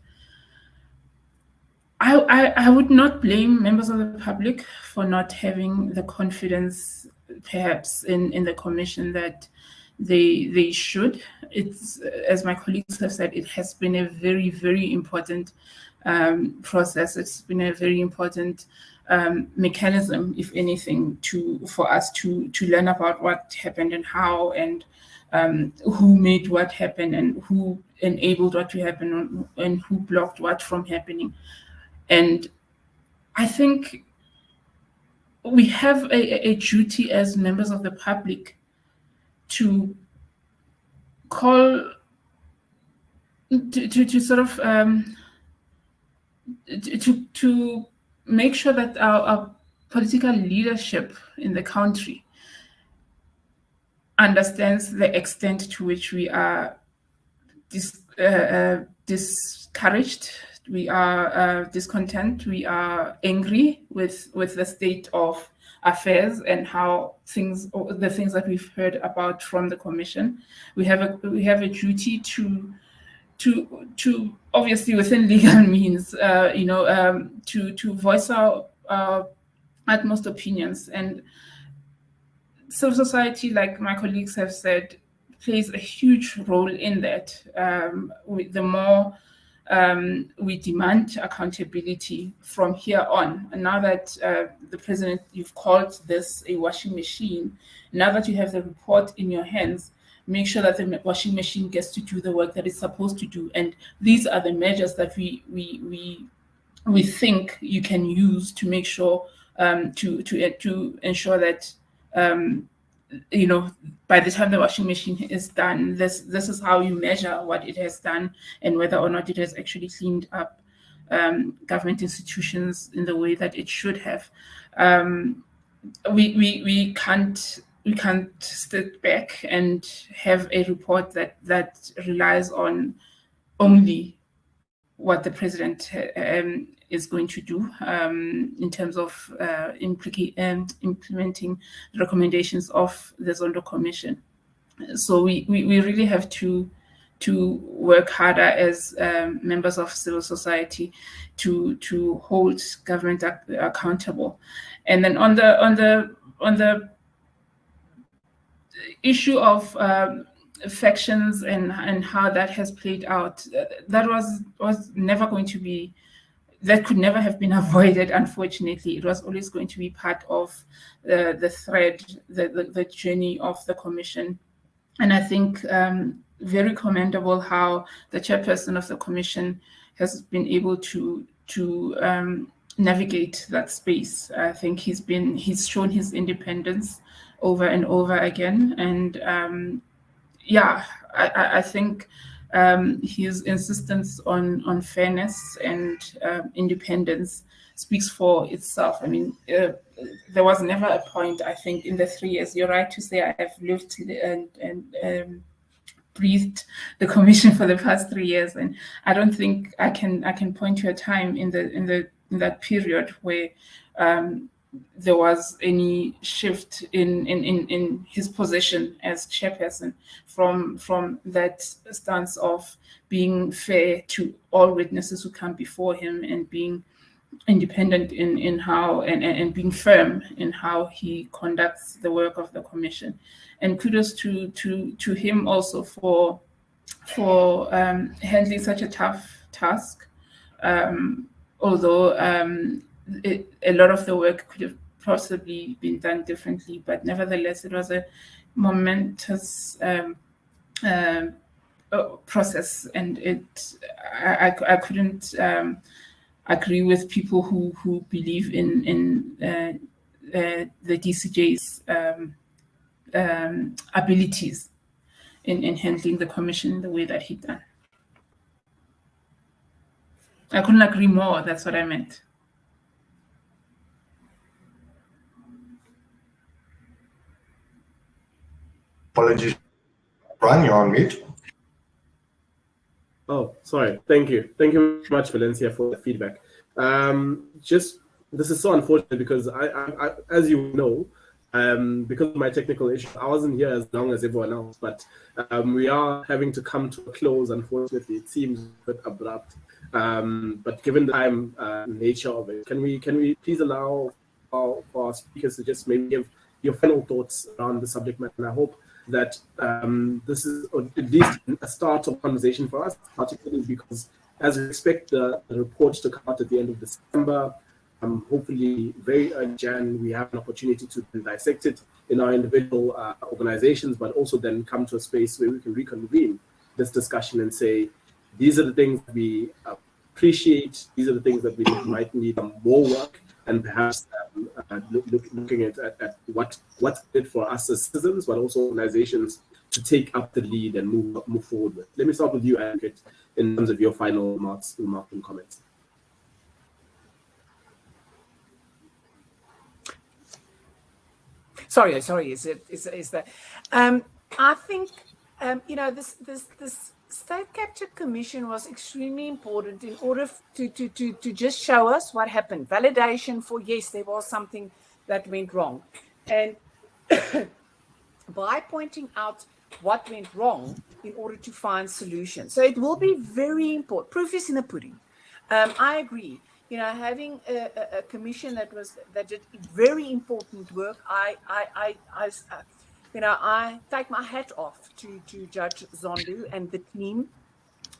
I would not blame members of the public for not having the confidence, perhaps, in the commission that they should. It's, as my colleagues have said, it has been a very, very important process. It's been a very important mechanism, if anything, for us to learn about what happened and how, and who made what happen, and who enabled what to happen, and who blocked what from happening. And I think we have a duty as members of the public to call, to sort of to make sure that our political leadership in the country understands the extent to which we are discouraged, we are discontent, we are angry with the state of affairs and how the things that we've heard about from the commission. We have a duty to obviously within legal means, to voice our utmost opinions. And civil society, like my colleagues have said, plays a huge role in that. The more we demand accountability from here on. And now that the president, you've called this a washing machine, now that you have the report in your hands, make sure that the washing machine gets to do the work that it's supposed to do. And these are the measures that we think you can use to make sure to ensure that by the time the washing machine is done, this is how you measure what it has done and whether or not it has actually cleaned up government institutions in the way that it should have. We can't sit back and have a report that relies on only what the president is going to do in terms of implementing the recommendations of the Zondo Commission. So we really have to work harder as members of civil society to hold government accountable. And then on the issue of factions and how that has played out, that was never going to be, that could never have been avoided, unfortunately. It was always going to be part of the thread, the journey of the commission. And I think very commendable how the chairperson of the commission has been able to navigate that space. I think he's shown his independence over and over again. And I think his insistence on fairness and independence speaks for itself. I mean, there was never a point, I think, in the 3 years, you're right to say I have lived and breathed the commission for the past 3 years, and I don't think I can point to a time in that period where there was any shift in his position as chairperson from that stance of being fair to all witnesses who come before him and being independent in how and being firm in how he conducts the work of the commission. And kudos to him also for handling such a tough task, although a lot of the work could have possibly been done differently, but nevertheless it was a momentous process, and I couldn't agree with people who believe in the DCJ's abilities in handling the commission the way that he done. I couldn't agree more. That's what I meant. Apologies, Brian, you're on mute. Oh, sorry. Thank you. Thank you very much, Valencia, for the feedback. This is so unfortunate because I as you know, because of my technical issue, I wasn't here as long as everyone else, but we are having to come to a close, unfortunately. It seems a bit abrupt, but given the time nature of it, can we please allow our speakers to just maybe give your final thoughts around the subject matter? And I hope that this is at least a start of conversation for us, particularly because as we expect the report to come out at the end of December, hopefully very early January, we have an opportunity to dissect it in our individual organizations, but also then come to a space where we can reconvene this discussion and say, these are the things we appreciate, these are the things that we might need more work, and perhaps looking at what's good for us as citizens, but also organizations to take up the lead and move forward with. Let me start with you, Advocate, in terms of your final remarks and comments. Sorry. Is that? I think this State Capture Commission was extremely important in order to just show us what happened. Validation for yes, there was something that went wrong, and by pointing out what went wrong in order to find solutions. So it will be very important. Proof is in the pudding. I agree. Having a commission that did very important work, I take my hat off to Judge Zondo and the team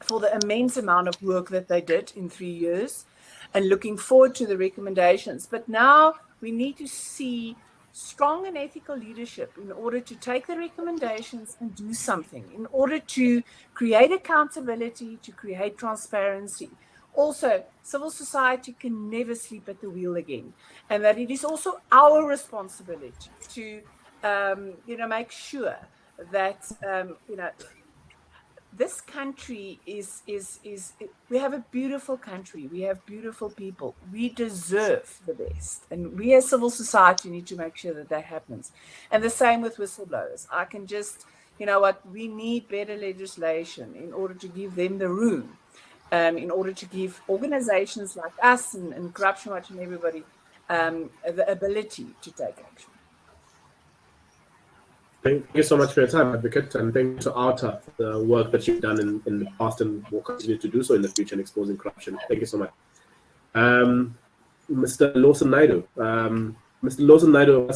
for the immense amount of work that they did in 3 years, and looking forward to the recommendations. But now we need to see strong and ethical leadership in order to take the recommendations and do something, in order to create accountability, to create transparency. Also, civil society can never sleep at the wheel again, and that it is also our responsibility to make sure that, this country is we have a beautiful country. We have beautiful people. We deserve the best. And we as civil society need to make sure that that happens. And the same with whistleblowers. I can just, we need better legislation in order to give them the room, in order to give organizations like us and Corruption Watch and everybody the ability to take action. Thank you so much for your time, Advocate, and thank you to OUTA for the work that you've done in the past and will continue to do so in the future in exposing corruption. Thank you so much. Mr. Lawson Naidoo. Mr. Lawson Naidoo,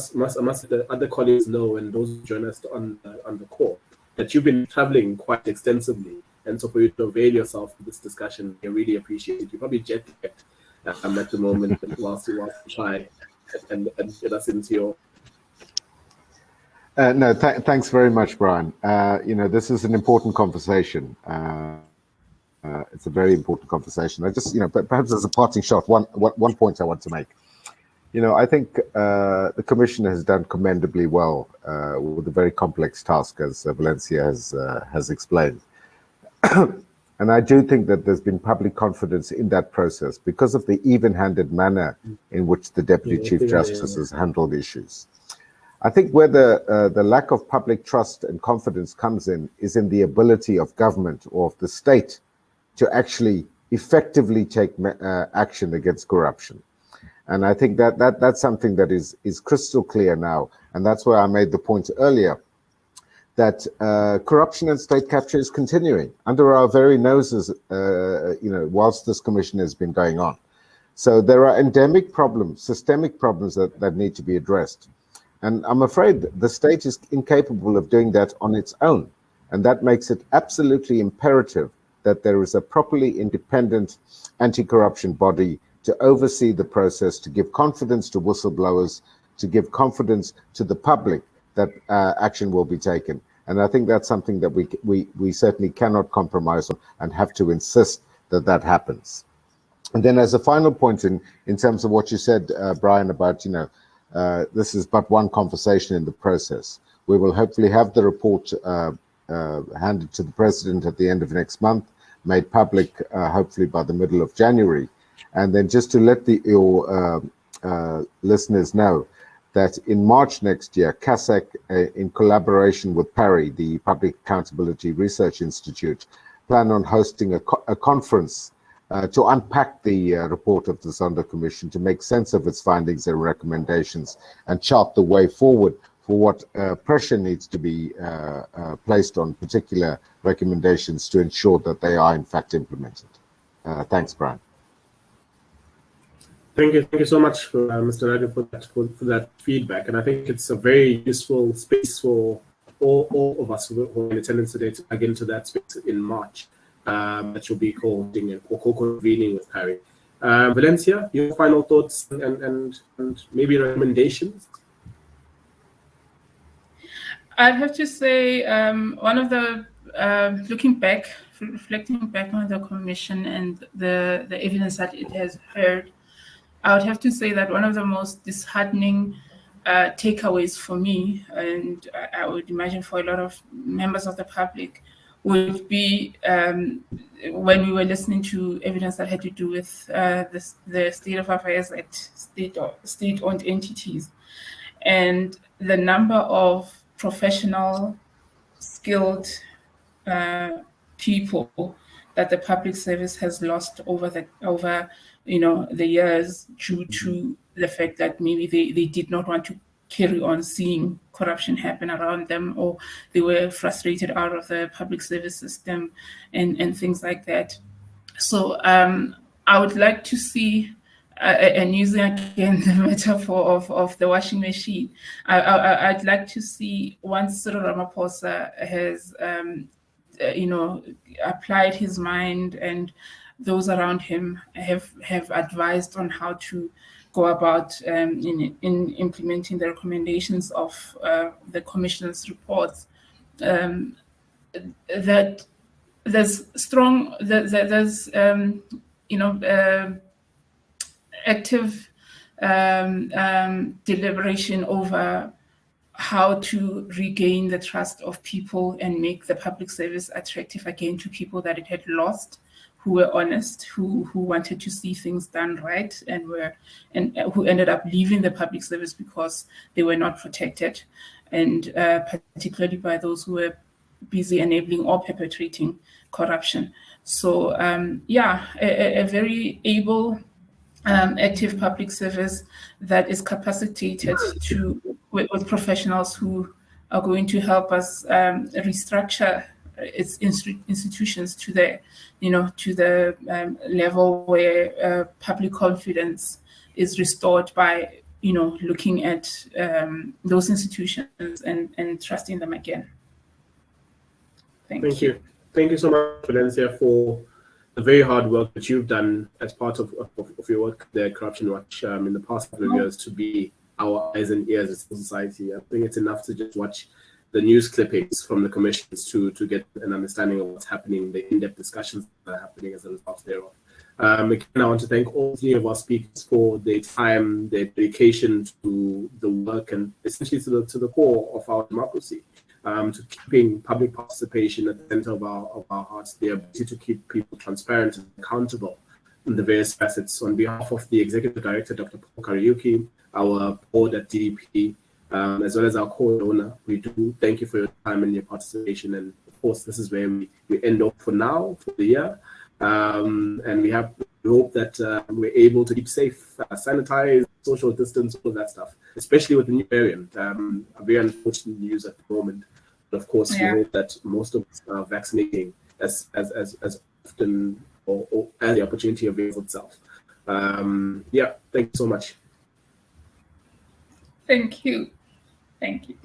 must the other colleagues know, and those who join us on the call, that you've been traveling quite extensively, and so for you to avail yourself of this discussion, I really appreciate it. You're probably jet-lagged at the moment whilst you try and get us into your... No, thanks very much, Brian. This is an important conversation. It's a very important conversation. I just, but perhaps as a parting shot, one point I want to make. I think the Commission has done commendably well with a very complex task, as Valencia has explained. And I do think that there's been public confidence in that process because of the even-handed manner in which the Deputy Chief Justice has handled issues. I think where the lack of public trust and confidence comes in is in the ability of government or of the state to actually effectively take action against corruption. And I think that's something that is crystal clear now. And that's why I made the point earlier that corruption and state capture is continuing under our very noses, whilst this commission has been going on. So there are endemic problems, systemic problems that need to be addressed. And I'm afraid the state is incapable of doing that on its own. And that makes it absolutely imperative that there is a properly independent anti-corruption body to oversee the process, to give confidence to whistleblowers, to give confidence to the public that action will be taken. And I think that's something that we certainly cannot compromise on and have to insist that happens. And then as a final point in terms of what you said, Brian, about, this is but one conversation in the process. We will hopefully have the report handed to the President at the end of next month, made public hopefully by the middle of January. And then just to let your listeners know that in March next year, CASAC, in collaboration with PARI, the Public Accountability Research Institute, plan on hosting a conference to unpack the report of the Zondo Commission, to make sense of its findings and recommendations, and chart the way forward for what pressure needs to be placed on particular recommendations to ensure that they are in fact implemented. Thanks, Brian. Thank you so much, Mr. Naidoo, for that feedback. And I think it's a very useful space for all of us who are in attendance today to plug into that space in March. That you'll be co-convening with Harry. Valencia, your final thoughts and maybe recommendations? I'd have to say one of the, reflecting back on the commission and the evidence that it has heard, I would have to say that one of the most disheartening takeaways for me, and I would imagine for a lot of members of the public, would be when we were listening to evidence that had to do with the state of affairs at state-owned entities, and the number of professional, skilled people that the public service has lost over the years due to the fact that maybe they did not want to carry on seeing corruption happen around them, or they were frustrated out of the public service system and things like that. So I would like to see, and using again the metaphor of the washing machine, I'd like to see once Cyril Ramaphosa has applied his mind and those around him have advised on how to go about in implementing the recommendations of the Commission's reports, that there's strong, there's active deliberation over how to regain the trust of people and make the public service attractive again to people that it had lost, who were honest, who wanted to see things done right, and who ended up leaving the public service because they were not protected, and particularly by those who were busy enabling or perpetrating corruption. So a very able, active public service that is capacitated with professionals who are going to help us restructure its institutions to the level where public confidence is restored by looking at those institutions and trusting them again. Thank you. Thank you so much, Valencia, for the very hard work that you've done as part of your work there at Corruption Watch in the past couple of years to be our eyes and ears as a society. I think it's enough to just watch the news clippings from the commissions to get an understanding of what's happening, the in-depth discussions that are happening as a result thereof. Again, I want to thank all three of our speakers for their time, their dedication to the work, and essentially to the core of our democracy. To keeping public participation at the center of our hearts, the ability to keep people transparent and accountable in the various facets. On behalf of the Executive Director, Dr. Paul Kariuki, our board at DDP, as well as our co-owner, we do thank you for your time and your participation. And of course, this is where we end off for now, for the year. And we hope that we're able to keep safe, sanitize, social distance, all of that stuff, especially with the new variant. A very unfortunate news at the moment. But of course, we hope that most of us are vaccinating as often or as the opportunity avails itself. Thank you so much. Thank you. Thank you.